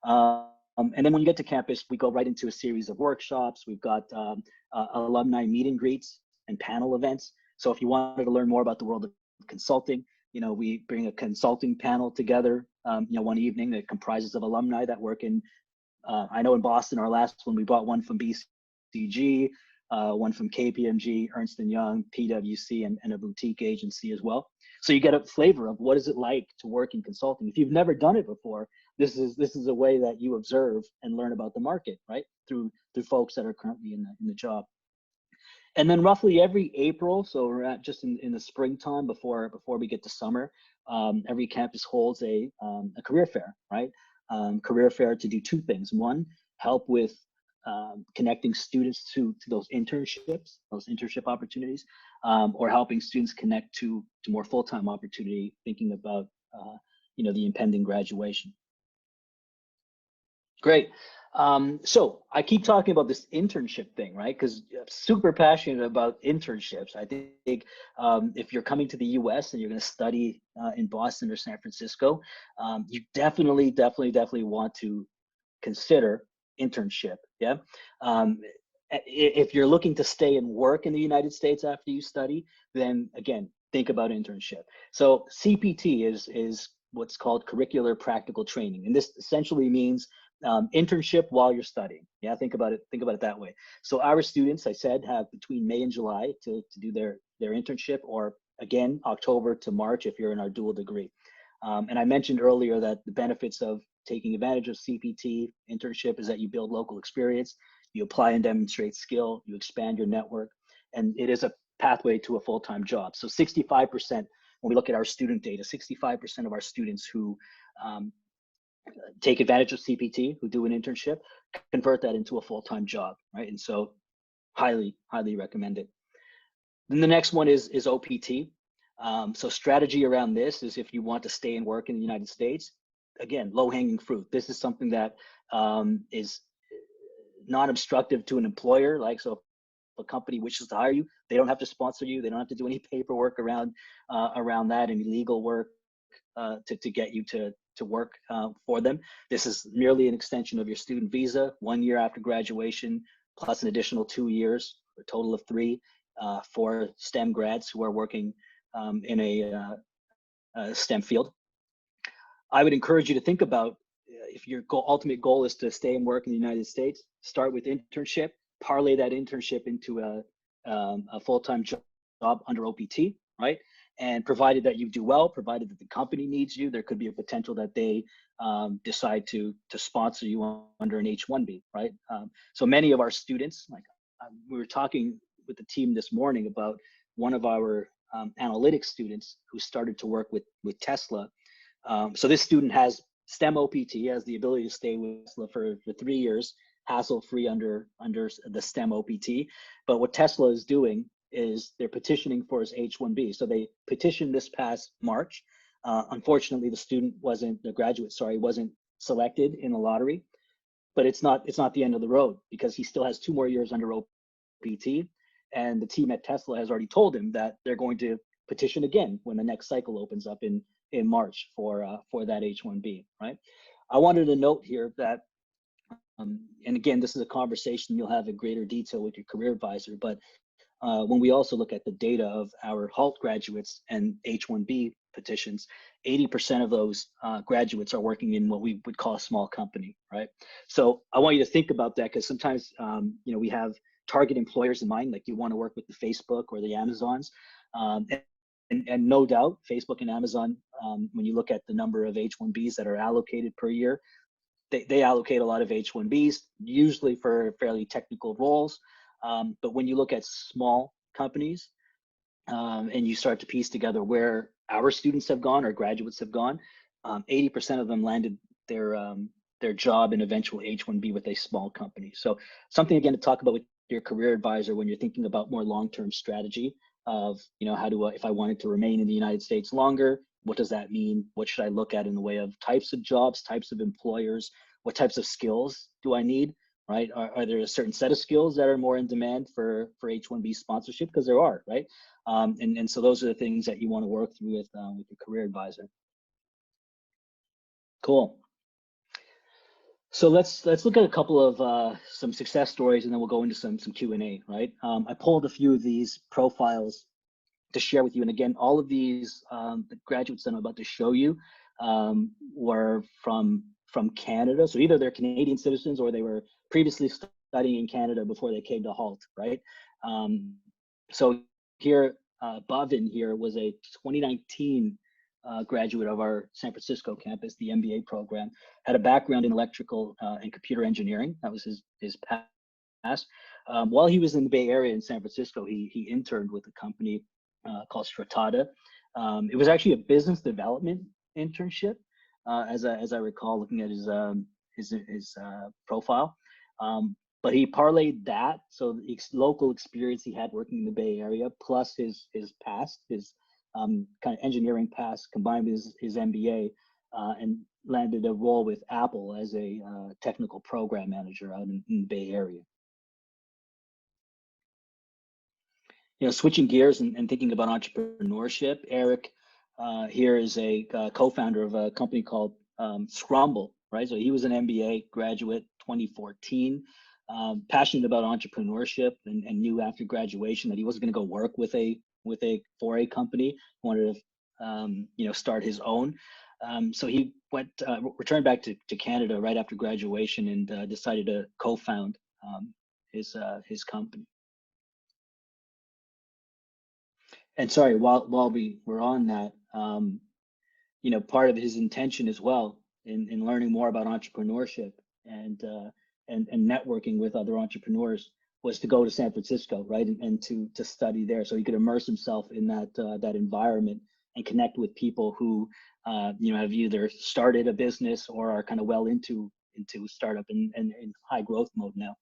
And then when you get to campus, we go right into a series of workshops. We've got alumni meet and greets and panel events. So if you wanted to learn more about the world of consulting, we bring a consulting panel together, one evening that comprises of alumni that work in, I know in Boston, our last one, we brought one from BCG, one from KPMG, Ernst & Young, PwC, and a boutique agency as well. So you get a flavor of what is it like to work in consulting. If you've never done it before, this is a way that you observe and learn about the market, right? Through folks that are currently in the job. And then roughly every April, so we're at just in the springtime before we get to summer, every campus holds a career fair, right? Career fair to do two things. One, help with connecting students to those internships, those internship opportunities, or helping students connect to more full-time opportunity, thinking about the impending graduation. Great. So I keep talking about this internship thing, right? Because I'm super passionate about internships. I think if you're coming to the US and you're going to study in Boston or San Francisco, you definitely want to consider internship. Yeah. If you're looking to stay and work in the United States after you study, then again, think about internship. So CPT is what's called curricular practical training. And this essentially means internship while you're studying. Yeah, think about it that way. So our students, I said, have between May and July to do their internship, or again, October to March if you're in our dual degree. And I mentioned earlier that the benefits of taking advantage of CPT internship is that you build local experience, you apply and demonstrate skill, you expand your network, and it is a pathway to a full-time job. So 65%, when we look at our student data, 65% of our students who take advantage of CPT, who do an internship, convert that into a full-time job, right? And so highly recommend it. Then the next one is OPT. So strategy around this is if you want to stay and work in the United States, again, low-hanging fruit. This is something that is non-obstructive to an employer. Like, so if a company wishes to hire you, they don't have to sponsor you. They don't have to do any paperwork around that, any legal work to get you to work for them. This is merely an extension of your student visa, 1 year after graduation, plus an additional 2 years, a total of 3 for STEM grads who are working in a STEM field. I would encourage you to think about if your ultimate goal is to stay and work in the United States, start with internship, parlay that internship into a full-time job under OPT, right? And provided that you do well, provided that the company needs you, there could be a potential that they decide to sponsor you under an H-1B, right? So many of our students, like we were talking with the team this morning about one of our analytics students who started to work with Tesla. So this student has STEM OPT, has the ability to stay with Tesla for 3 years, hassle-free under the STEM OPT. But what Tesla is doing is they're petitioning for his H-1B. So they petitioned this past March. Unfortunately, the graduate wasn't selected in the lottery, but it's not the end of the road because he still has 2 more years under OPT. And the team at Tesla has already told him that they're going to petition again when the next cycle opens up in March for that H-1B, right? I wanted to note here that, and again, this is a conversation you'll have in greater detail with your career advisor, but when we also look at the data of our Hult graduates and H-1B petitions, 80% of those graduates are working in what we would call a small company, right? So I want you to think about that because sometimes, we have target employers in mind, like you want to work with the Facebook or the Amazons. And no doubt, Facebook and Amazon, when you look at the number of H-1Bs that are allocated per year, they allocate a lot of H-1Bs, usually for fairly technical roles. But when you look at small companies and you start to piece together where our students have gone or graduates have gone, 80% of them landed their job and eventual H-1B with a small company. So something, again, to talk about with your career advisor when you're thinking about more long-term strategy of, how do if I wanted to remain in the United States longer, what does that mean? What should I look at in the way of types of jobs, types of employers? What types of skills do I need, right? Are there a certain set of skills that are more in demand for H-1B sponsorship? Because there are, right? And so those are the things that you want to work through with your career advisor. Cool. So let's look at a couple of some success stories, and then we'll go into some Q&A, right? I pulled a few of these profiles to share with you. And again, all of these the graduates that I'm about to show you were from Canada. So either they're Canadian citizens or they were previously studying in Canada before they came to Hult, right? So here, Bhavin here was a 2019 graduate of our San Francisco campus, the MBA program, had a background in electrical and computer engineering. That was his past. While he was in the Bay Area in San Francisco, he interned with a company called Stratada. It was actually a business development internship, as I recall, looking at his profile. But he parlayed that, so the local experience he had working in the Bay Area, plus his past, his kind of engineering past, combined with his MBA, and landed a role with Apple as a technical program manager out in the Bay Area. You know, switching gears and thinking about entrepreneurship, Eric here is a co-founder of a company called Scrumble, right? So he was an MBA graduate, 2014, passionate about entrepreneurship, and knew after graduation that he wasn't going to go work for a company. He wanted to, you know, start his own. So he returned back to Canada right after graduation and decided to co-found his company. And sorry, while we were on that, you know, part of his intention as well in learning more about entrepreneurship and networking with other entrepreneurs was to go to San Francisco, right, and to study there, so he could immerse himself in that environment and connect with people who, you know, have either started a business or are kind of well into startup and in high growth mode now.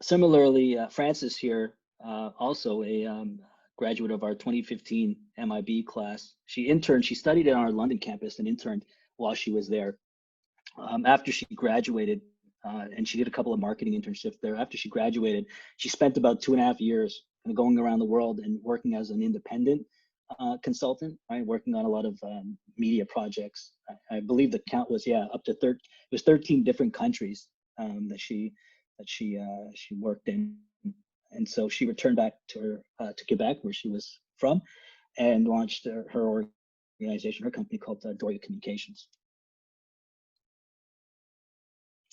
Similarly, Frances here, also a graduate of our 2015 MIB class. She studied at our London campus and interned while she was there. After she graduated, and she did a couple of marketing internships there. After she graduated, she spent about 2.5 years going around the world and working as an independent consultant, right? Working on a lot of media projects. I believe the count was, yeah, up to 13 different countries that she worked in. And so she returned back to Quebec, where she was from, and launched her organization, her company called Doria Communications.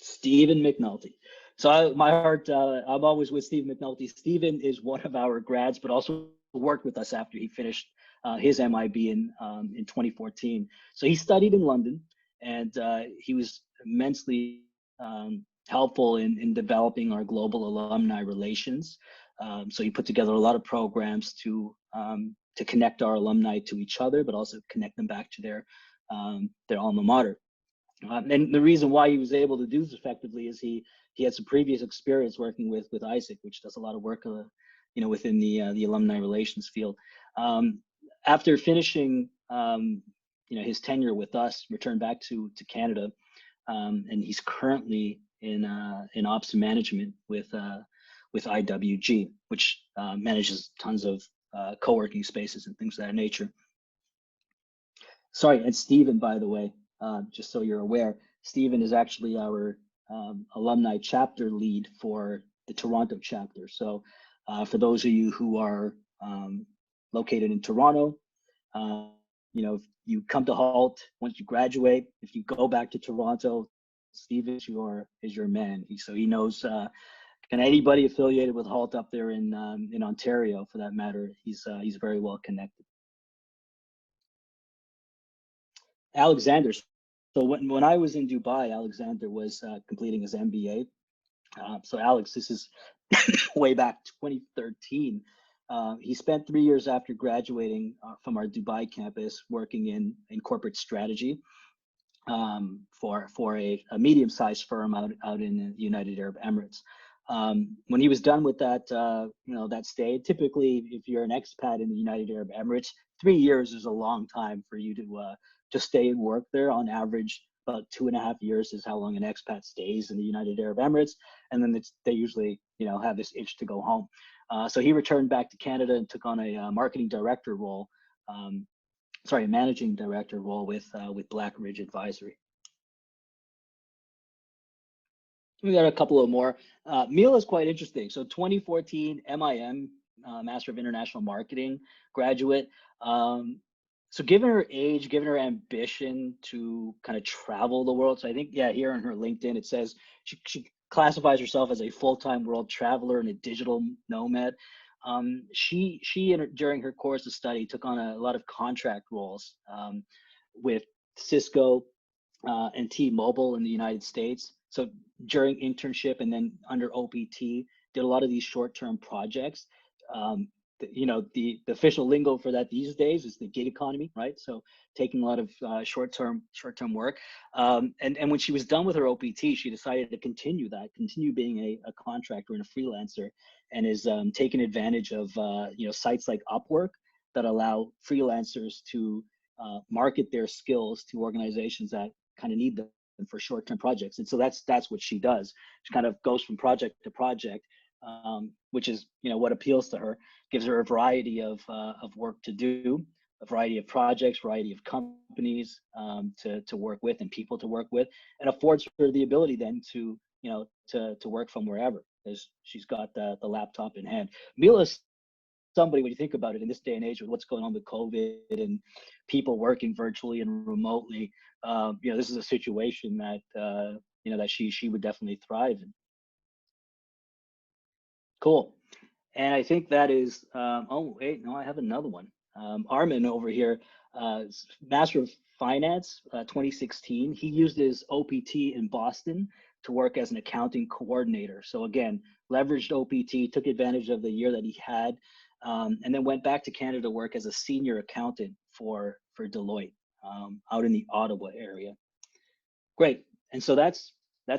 Stephen Mcnulty. So my heart, I'm always with Stephen Mcnulty. Stephen is one of our grads, but also worked with us after he finished his MIB in 2014. So he studied in London, and he was immensely helpful in developing our global alumni relations. So he put together a lot of programs to connect our alumni to each other, but also connect them back to their alma mater. And the reason why he was able to do this effectively is he had some previous experience working with Isaac, which does a lot of work, you know, within the alumni relations field. After finishing, you know, his tenure with us, returned back to Canada, and he's currently in ops management with IWG, which manages tons of co-working spaces and things of that nature. Sorry, and Stephen, by the way, just so you're aware, Stephen is actually our alumni chapter lead for the Toronto chapter. So for those of you who are located in Toronto, you know, if you come to Hult, once you graduate, if you go back to Toronto, Stephen is your man. So he knows and anybody affiliated with Hult up there in Ontario, for that matter, he's very well connected. Alexander. So when I was in Dubai, Alexander was completing his MBA. So Alex, this is way back 2013. He spent 3 years after graduating from our Dubai campus working in corporate strategy for a medium-sized firm out in the United Arab Emirates. When he was done with that, you know, that stay, typically if you're an expat in the United Arab Emirates, 3 years is a long time for you to stay and work there. On average, about 2.5 years is how long an expat stays in the United Arab Emirates, and then they usually, you know, have this itch to go home. So he returned back to Canada and took on a marketing director role, a managing director role with Black Ridge Advisory. We got a couple of more. Neil is quite interesting. So 2014 MIM, Master of International Marketing graduate. So given her age, given her ambition to kind of travel the world, so I think, yeah, here on her LinkedIn, it says she classifies herself as a full-time world traveler and a digital nomad. During her course of study took on a lot of contract roles with Cisco and T-Mobile in the United States. So during internship and then under OPT, did a lot of these short-term projects. The official lingo for that these days is the gig economy, right? So taking a lot of short-term work. And when she was done with her OPT, she decided to continue being a contractor and a freelancer, and is taking advantage of sites like Upwork that allow freelancers to market their skills to organizations that kind of need them for short-term projects. And so that's what she does. She kind of goes from project to project, which is what appeals to her. Gives her a variety of work to do, a variety of projects, variety of companies to work with and people to work with, and affords her the ability then to work from wherever, because she's got the laptop in hand. Mila is somebody, when you think about it, in this day and age with what's going on with COVID and people working virtually and remotely, this is a situation that that she would definitely thrive in. Cool. And I think that is, oh, wait, no, I have another one. Armin over here, Master of Finance, 2016. He used his OPT in Boston to work as an accounting coordinator. So again, leveraged OPT, took advantage of the year that he had, and then went back to Canada to work as a senior accountant for Deloitte out in the Ottawa area. Great. And so that's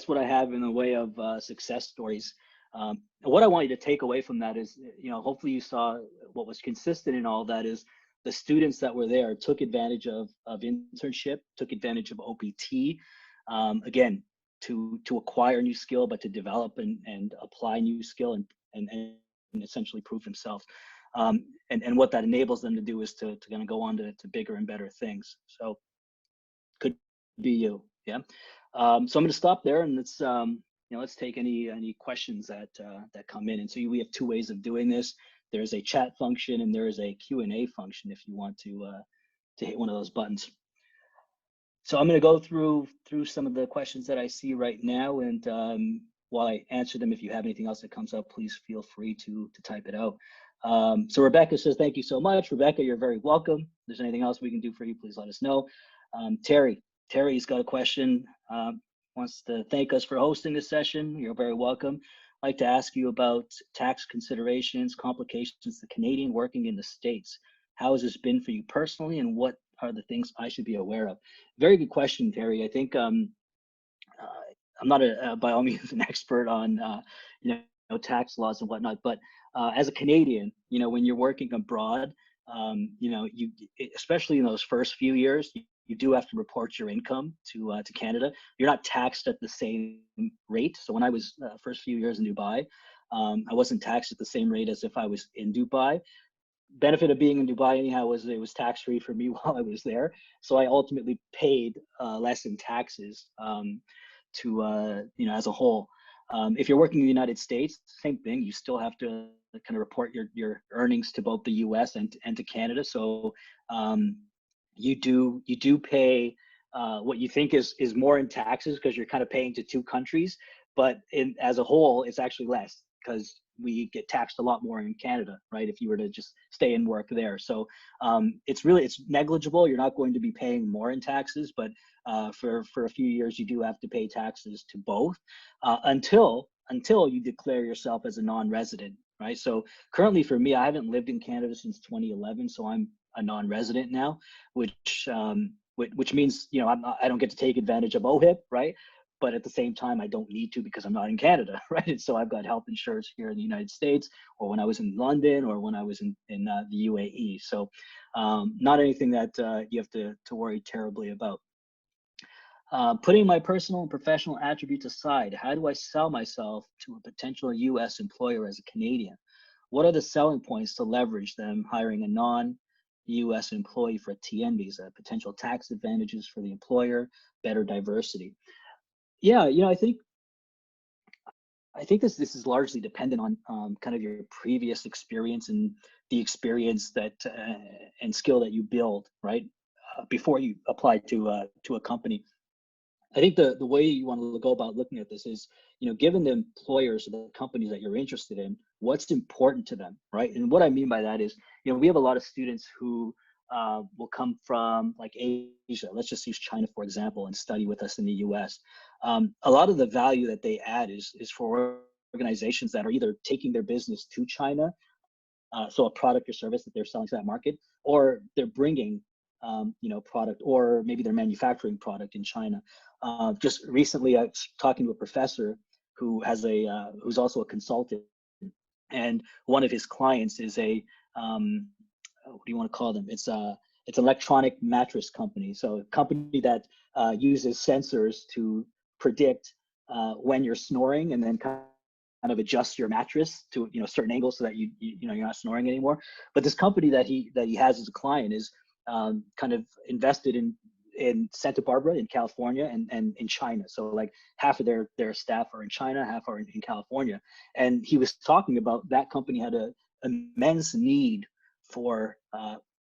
what I have in the way of success stories. What I want you to take away from that is, hopefully you saw what was consistent in all that is the students that were there took advantage of internship, took advantage of OPT, again, to acquire new skill, but to develop and apply new skill and essentially prove themselves. And what that enables them to do is to kind of go on to bigger and better things. So could be you, yeah. So I'm going to stop there, and let's take any questions that come in. And so we have two ways of doing this. There's a chat function and there is a Q&A function if you want to hit one of those buttons. So I'm going to go through some of the questions that I see right now, and while I answer them, if you have anything else that comes up, please feel free to type it out. So Rebecca says, thank you so much. Rebecca, you're very welcome. If there's anything else we can do for you, please let us know. Terry's got a question. Wants to thank us for hosting this session. You're very welcome. I'd like to ask you about tax considerations, complications to Canadian working in the States. How has this been for you personally, and what are the things I should be aware of? Very good question, Terry. I think I'm not by all means an expert on tax laws and whatnot, but as a Canadian, when you're working abroad, you especially in those first few years, you do have to report your income to Canada. You're not taxed at the same rate. So when I was first few years in Dubai, I wasn't taxed at the same rate as if I was in Dubai. Benefit of being in Dubai anyhow was it was tax-free for me while I was there. So I ultimately paid less in taxes as a whole. If you're working in the United States, same thing. You still have to kind of report your earnings to both the US and to Canada. So you do pay what you think is more in taxes because you're kind of paying to two countries, but as a whole, it's actually less because we get taxed a lot more in Canada, right? If you were to just stay and work there. So it's negligible. You're not going to be paying more in taxes, but for a few years, you do have to pay taxes to both until you declare yourself as a non-resident, right? So currently for me, I haven't lived in Canada since 2011, so I'm a non-resident now, which means I don't get to take advantage of OHIP, right? But at the same time, I don't need to because I'm not in Canada, right? And so I've got health insurance here in the United States, or when I was in London, or when I was in the UAE. So not anything that you have to worry terribly about. Putting my personal and professional attributes aside, how do I sell myself to a potential US employer as a Canadian? What are the selling points to leverage them hiring a non-US employee for a TN visa? Potential tax advantages for the employer, better diversity. Yeah, I think I think this is largely dependent on kind of your previous experience and the experience that and skill that you build, right? Before you apply to a company. I think the way you want to go about looking at this is, given the employers or the companies that you're interested in, what's important to them, right? And what I mean by that is, we have a lot of students who will come from like Asia. Let's just use China, for example, and study with us in the US. A lot of the value that they add is for organizations that are either taking their business to China, so a product or service that they're selling to that market, or they're bringing product, or maybe they're manufacturing product in China. Just recently, I was talking to a professor who has who's also a consultant, and one of his clients is a what do you want to call them? It's an electronic mattress company. So a company that uses sensors to predict when you're snoring, and then kind of adjust your mattress to certain angles so that you're not snoring anymore. But this company that he has as a client is kind of invested in Santa Barbara in California and in China. So like half of their staff are in China, half are in California. And he was talking about that company had a immense need for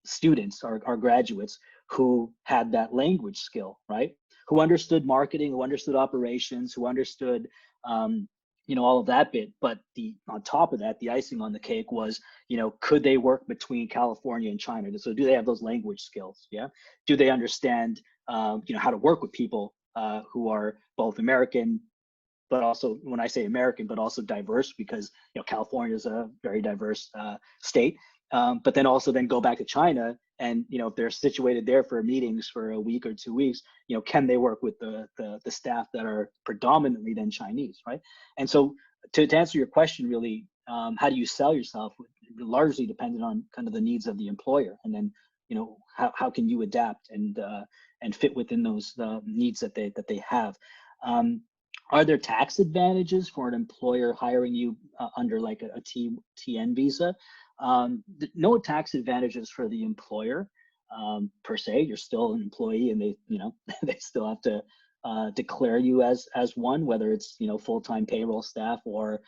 students or graduates who had that language skill, right? Who understood marketing, who understood operations, who understood all of that bit. But on top of that, the icing on the cake was, could they work between California and China? So do they have those language skills? Yeah. Do they understand, how to work with people who are both American, but also, when I say American, but also diverse, because California is a very diverse state. But then also go back to China, and if they're situated there for meetings for a week or 2 weeks, can they work with the staff that are predominantly then Chinese, right? And so to answer your question, really, how do you sell yourself? Largely dependent on kind of the needs of the employer, and then how can you adapt and fit within those needs that they have. Are there tax advantages for an employer hiring you under like a TN visa? No tax advantages for the employer per se. You're still an employee, and they they still have to declare you as one, whether it's full-time payroll staff or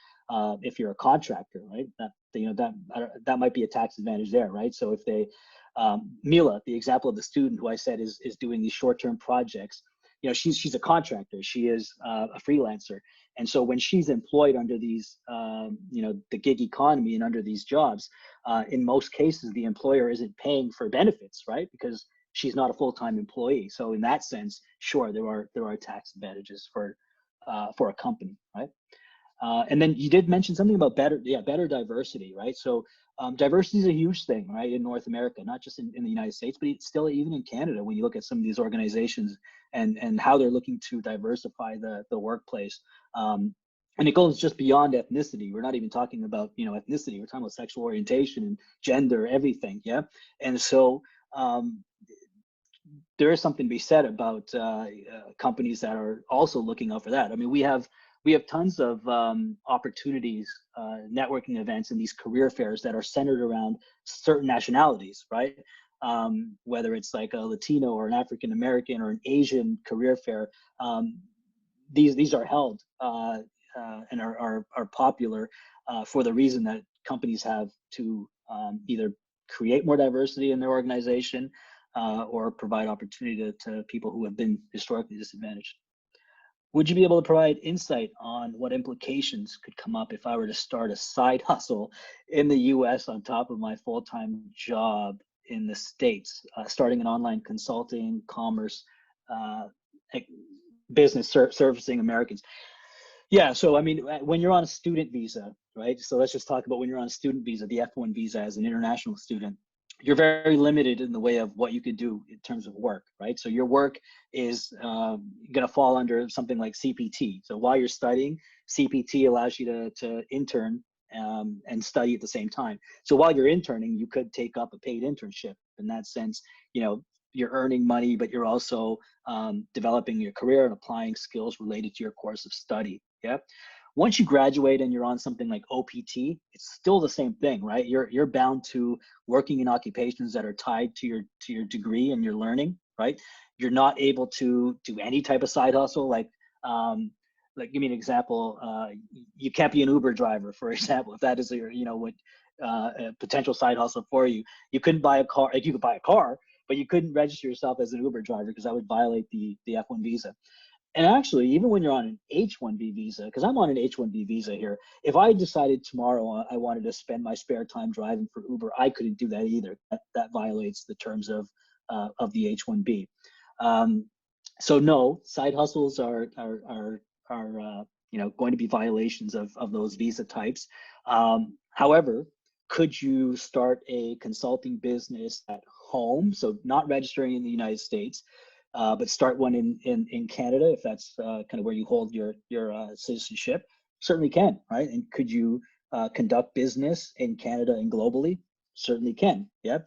if you're a contractor, right? That might be a tax advantage there, right? So if they Mila, the example of the student who I said is doing these short-term projects, she's a contractor, she is a freelancer, and so when she's employed under these the gig economy and under these jobs, in most cases the employer isn't paying for benefits, right? Because she's not a full-time employee. So in that sense, sure, there are tax advantages for a company, right? And then you did mention something about better diversity, right? So diversity is a huge thing, right, in North America, not just in the United States, but it's still even in Canada when you look at some of these organizations and how they're looking to diversify the workplace. And it goes just beyond ethnicity. We're not even talking about ethnicity. We're talking about sexual orientation and gender, everything, yeah. And so there is something to be said about companies that are also looking out for that. I mean, we have tons of opportunities, networking events, and these career fairs that are centered around certain nationalities, right? Whether it's like a Latino or an African American or an Asian career fair, these are held and are popular for the reason that companies have to either create more diversity in their organization or provide opportunity to people who have been historically disadvantaged. Would you be able to provide insight on what implications could come up if I were to start a side hustle in the US on top of my full-time job in the States, starting an online consulting, commerce, business servicing Americans? Yeah, so I mean, when you're on a student visa, right? So let's just talk about when you're on a student visa, the F1 visa as an international student. You're very limited in the way of what you could do in terms of work, right? So your work is going to fall under something like CPT. So while you're studying, CPT allows you to intern and study at the same time. So while you're interning, you could take up a paid internship. In that sense, you're earning money, but you're also developing your career and applying skills related to your course of study. Yeah. Once you graduate and you're on something like OPT, it's still the same thing, right? You're bound to working in occupations that are tied to your degree and your learning, right? You're not able to do any type of side hustle like like, give me an example. You can't be an Uber driver, for example, if that is your, what a potential side hustle for you. You couldn't buy a car. Like, you could buy a car, but you couldn't register yourself as an Uber driver because that would violate the F1 visa. And actually, even when you're on an H-1B visa, because I'm on an H-1B visa here, if I decided tomorrow I wanted to spend my spare time driving for Uber, I couldn't do that either. That violates the terms of the H-1B. So no, side hustles are going to be violations of those visa types. However, could you start a consulting business at home? So not registering in the United States, but start one in Canada, if that's kind of where you hold your citizenship. Certainly can, right? And could you conduct business in Canada and globally? Certainly can, yeah.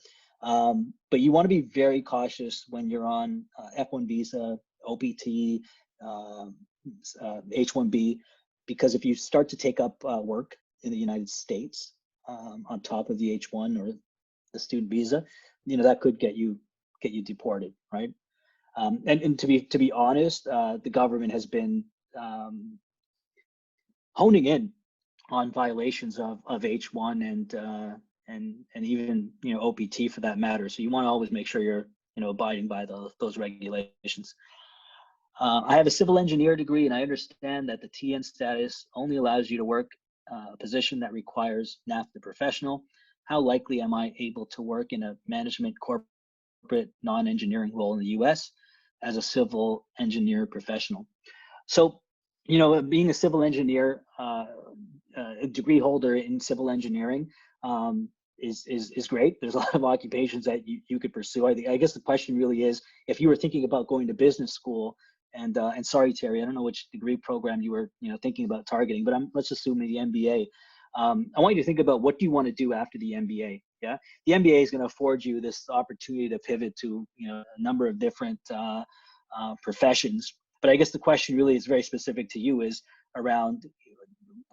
But you want to be very cautious when you're on F1 visa, OPT, H1B, because if you start to take up work in the United States on top of the H1 or the student visa, that could get you deported, right? And to be honest, the government has been honing in on violations of H1 and even OPT for that matter. So you want to always make sure you're abiding by those regulations. I have a civil engineer degree, and I understand that the TN status only allows you to work a position that requires Nav Dutta professional. How likely am I able to work in a management corporate non-engineering role in the US as a civil engineer professional? So, being a civil engineer, a degree holder in civil engineering is great. There's a lot of occupations that you could pursue. I guess the question really is, if you were thinking about going to business school, and sorry, Terry, I don't know which degree program you were thinking about targeting, but let's assume the MBA. I want you to think about, what do you want to do after the MBA? Yeah, the MBA is going to afford you this opportunity to pivot to a number of different professions. But I guess the question really is very specific to you, is around,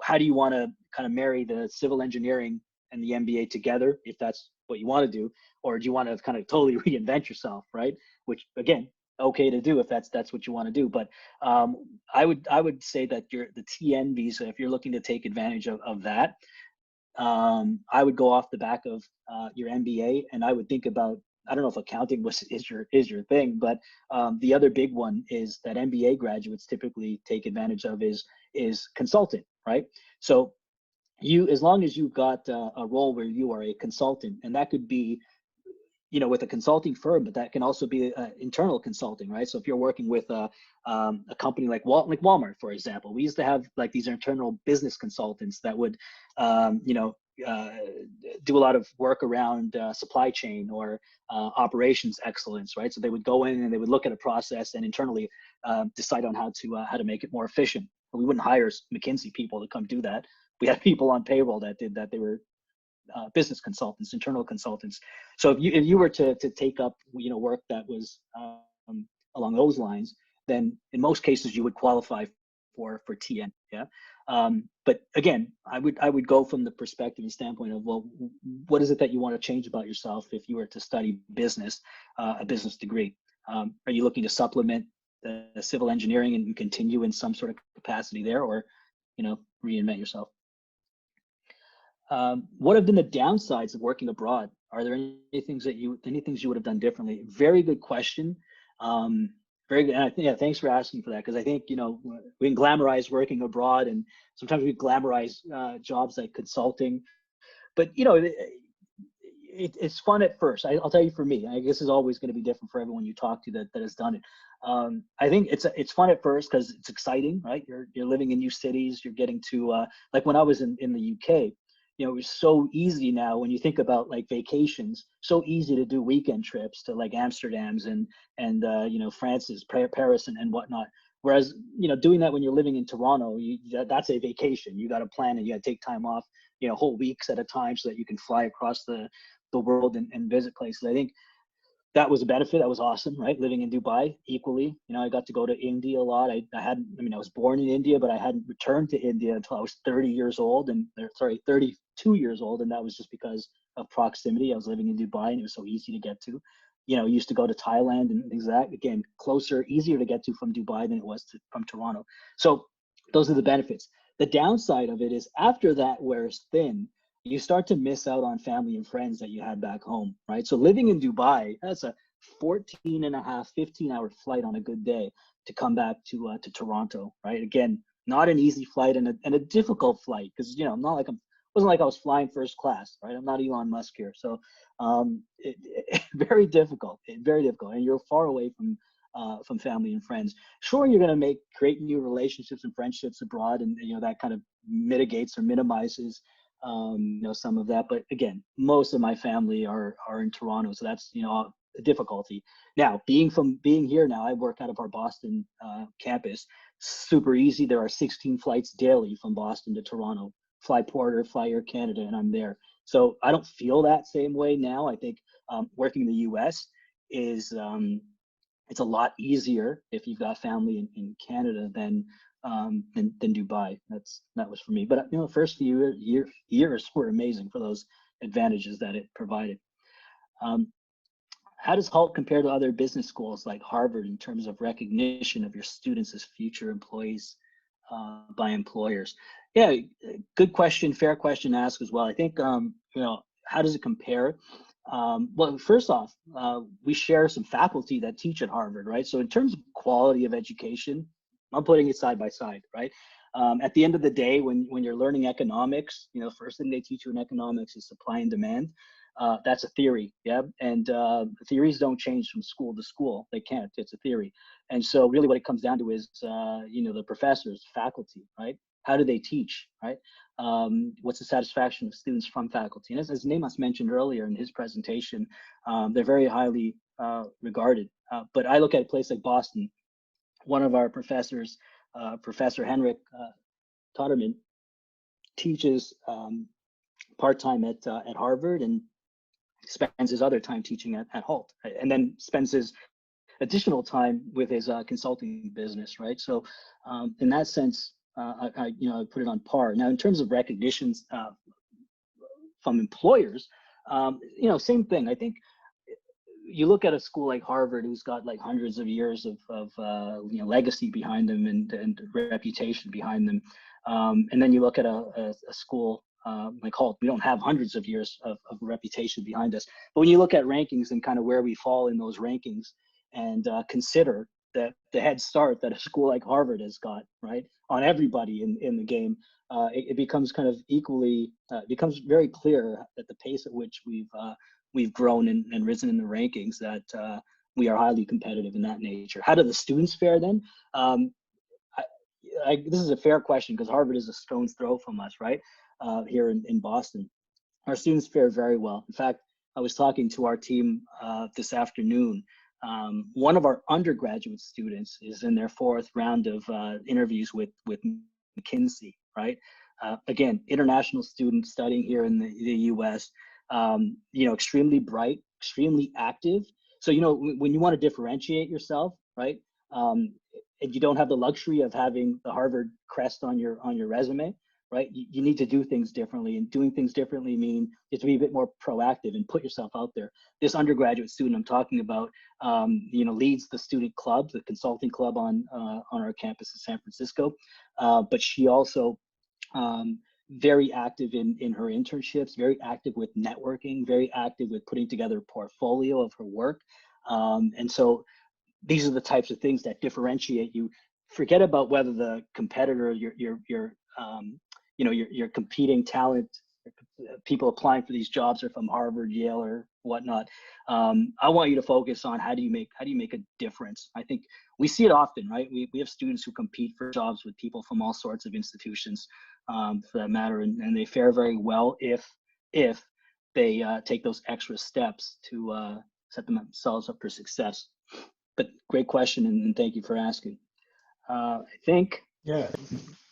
how do you want to kind of marry the civil engineering and the MBA together, if that's what you want to do, or do you want to kind of totally reinvent yourself, right? Which, again, okay to do if that's what you want to do. But I would say that the TN visa, if you're looking to take advantage of that, I would go off the back of your MBA, and I would think about, I don't know if accounting is your thing, but the other big one is that MBA graduates typically take advantage of is consultant, right? So as long as you've got a role where you are a consultant, and that could be with a consulting firm, but that can also be internal consulting, right? So if you're working with a company like Walmart, for example, we used to have like these internal business consultants that would do a lot of work around supply chain or operations excellence, right? So they would go in and they would look at a process and internally decide on how to make it more efficient. We wouldn't hire McKinsey people to come do that. We had people on payroll that did that. They were business consultants, internal consultants. So if you were to take up work that was along those lines, then in most cases you would qualify for TN. Yeah. But again, I would go from the perspective and standpoint of, well, what is it that you want to change about yourself if you were to study business, a business degree? Are you looking to supplement the civil engineering and continue in some sort of capacity there, or reinvent yourself? What have been the downsides of working abroad? Are there any things you would have done differently? Very good question. Very good. And thanks for asking for that, because I think we can glamorize working abroad, and sometimes we glamorize jobs like consulting, but it's fun at first. I'll tell you, for me, I guess it's always going to be different for everyone you talk to that has done it. I think it's fun at first because it's exciting, right? You're living in new cities. You're getting to like when I was in the UK. It was so easy now when you think about like vacations, so easy to do weekend trips to like Amsterdam's and France's, Paris and whatnot. Whereas, doing that when you're living in Toronto, that's a vacation. You got to plan it. You got to take time off, whole weeks at a time so that you can fly across the world and visit places. I think that was a benefit. That was awesome, right? Living in Dubai equally. I got to go to India a lot. I was born in India, but I hadn't returned to India until I was 32 years old. And that was just because of proximity. I was living in Dubai and it was so easy to get to. Used to go to Thailand and things like that. Again, closer, easier to get to from Dubai than it was from Toronto. So those are the benefits. The downside of it is after that wears thin, you start to miss out on family and friends that you had back home, right? So living in Dubai, that's a 14 and a half, 15-hour flight on a good day to come back to Toronto, right? Again, not an easy flight and a difficult flight because, you know, not like wasn't like I was flying first class, right? I'm not Elon Musk here. So very difficult, very difficult. And you're far away from family and friends. Sure, you're going to create new relationships and friendships abroad, and you know that kind of mitigates or minimizes you know, some of that. But again, most of my family are in Toronto, so that's, you know, a difficulty. Now, being here now, I work out of our Boston campus. Super easy. There are 16 flights daily from Boston to Toronto. Fly Porter, Fly Air Canada, and I'm there. So I don't feel that same way now. I think working in the U.S. is it's a lot easier if you've got family in Canada than Dubai. That was for me. But you know, the first few years were amazing for those advantages that it provided. How does Hult compare to other business schools like Harvard in terms of recognition of your students as future employees by employers? Yeah, good question, fair question to ask as well. I think, you know, how does it compare? Well, first off, we share some faculty that teach at Harvard, right? So in terms of quality of education, I'm putting it side by side, right? At the end of the day, when you're learning economics, you know, the first thing they teach you in economics is supply and demand. That's a theory, yeah? And theories don't change from school to school. They can't, it's a theory. And so really what it comes down to is, you know, the professors, faculty, right? How do they teach, right? What's the satisfaction of students from faculty? And as Nemas mentioned earlier in his presentation, they're very highly regarded. But I look at a place like Boston. One of our professors, Professor Henrik Totterman, teaches part-time at Harvard and spends his other time teaching at Hult, right? And then spends his additional time with his consulting business, right? So in that sense, I you know, I put it on par. Now, in terms of recognitions from employers, you know, same thing. I think you look at a school like Harvard, who's got like hundreds of years of you know, legacy behind them and reputation behind them, and then you look at a school like Hult. We don't have hundreds of years of reputation behind us, but when you look at rankings and kind of where we fall in those rankings, and consider that the head start that a school like Harvard has got, right, on everybody in the game, it becomes kind of equally, becomes very clear that the pace at which we've grown and risen in the rankings, that we are highly competitive in that nature. How do the students fare then? This is a fair question because Harvard is a stone's throw from us, right, here in Boston. Our students fare very well. In fact, I was talking to our team this afternoon. One of our undergraduate students is in their 4th round of interviews with McKinsey, right? Again, international student studying here in the US, you know, extremely bright, extremely active. So, you know, when you want to differentiate yourself, right? And you don't have the luxury of having the Harvard crest on your resume, right? You need to do things differently, and doing things differently mean you have to be a bit more proactive and put yourself out there. This undergraduate student I'm talking about, you know, leads the student club, the consulting club on our campus in San Francisco, but she also very active in her internships, very active with networking, very active with putting together a portfolio of her work, and so these are the types of things that differentiate you. Forget about whether the competitor, you know, your competing talent, people applying for these jobs are from Harvard, Yale, or whatnot. I want you to focus on how do you make a difference. I think we see it often, right? We have students who compete for jobs with people from all sorts of institutions, for that matter, and they fare very well if they take those extra steps to set themselves up for success. But great question, and thank you for asking. I think. Yeah,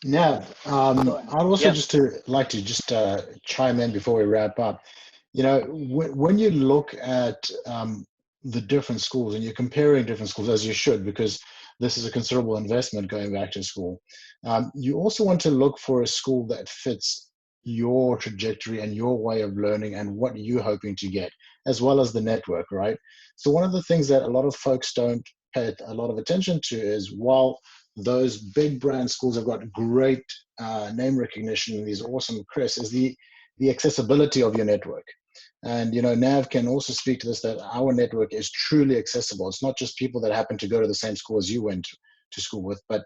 Nav, I'd also Yeah. just like to just chime in before we wrap up. You know, when you look at the different schools and you're comparing different schools, as you should, because this is a considerable investment going back to school, you also want to look for a school that fits your trajectory and your way of learning and what you're hoping to get, as well as the network, right? So one of the things that a lot of folks don't pay a lot of attention to is, while those big brand schools have got great name recognition, these awesome crests, is the accessibility of your network. And, you know, Nav can also speak to this, that our network is truly accessible. It's not just people that happen to go to the same school as you went to school with, but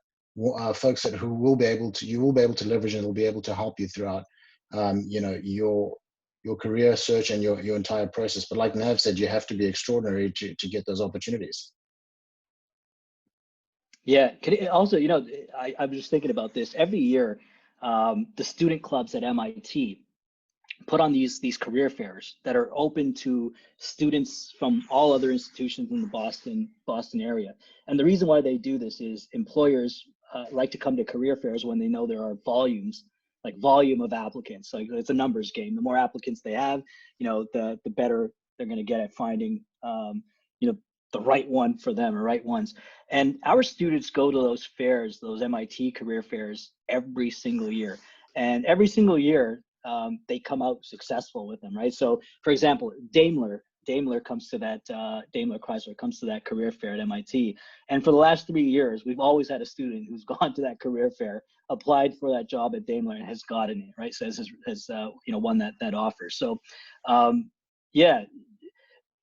folks that you will be able to leverage and will be able to help you throughout, you know, your career search and your entire process. But like Nav said, you have to be extraordinary to get those opportunities. Yeah, also, you know, I was just thinking about this. Every year, the student clubs at MIT put on these career fairs that are open to students from all other institutions in the Boston area. And the reason why they do this is employers like to come to career fairs when they know there are volume of applicants. Like it's a numbers game. The more applicants they have, you know, the better they're going to get at finding, you know, the right one for them or right ones. And our students go to those fairs, those MIT career fairs, every single year. And every single year, they come out successful with them, right? So, for example, Daimler comes to that, Daimler Chrysler comes to that career fair at MIT. And for the last 3 years, we've always had a student who's gone to that career fair, applied for that job at Daimler, and has gotten it, right? So has you know, won that offer. So, yeah,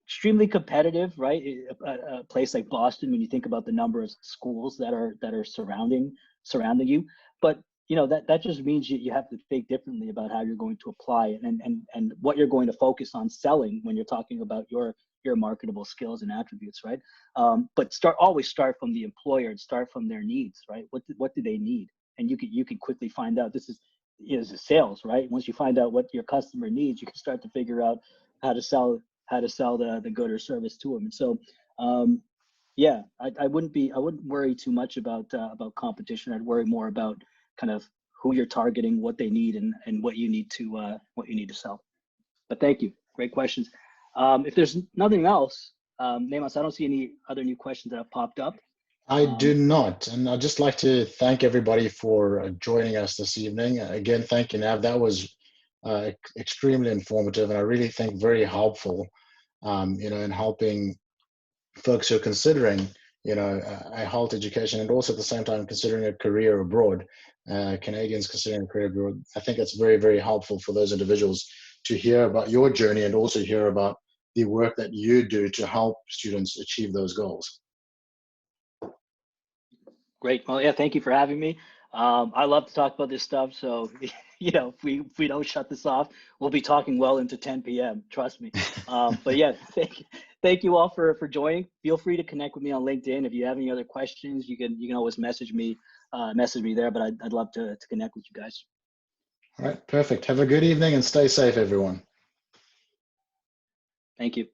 extremely competitive, right? A place like Boston, when you think about the number of schools that are surrounding you, but you know, that just means you have to think differently about how you're going to apply it and what you're going to focus on selling when you're talking about your marketable skills and attributes, right? But always start from the employer and start from their needs, right? What do they need? And you can quickly find out. This is sales, right? Once you find out what your customer needs, you can start to figure out how to sell the good or service to them. And so, yeah, I wouldn't worry too much about competition. I'd worry more about kind of who you're targeting, what they need, and what you need to sell. But thank you, great questions. If there's nothing else, Nemas, I don't see any other new questions that have popped up. I do not, and I'd just like to thank everybody for joining us this evening. Again, thank you, Nav. That was extremely informative, and I really think very helpful, you know, in helping folks who are considering, you know, a Hult education, and also at the same time considering a career abroad, Canadians considering a career abroad. I think it's very, very helpful for those individuals to hear about your journey and also hear about the work that you do to help students achieve those goals. Great. Well, yeah, thank you for having me. I love to talk about this stuff. So, you know, if we don't shut this off, we'll be talking well into 10 p.m. Trust me. But yeah, thank you all for joining. Feel free to connect with me on LinkedIn. If you have any other questions, you can always message me there. But I'd love to connect with you guys. All right, perfect. Have a good evening and stay safe, everyone. Thank you.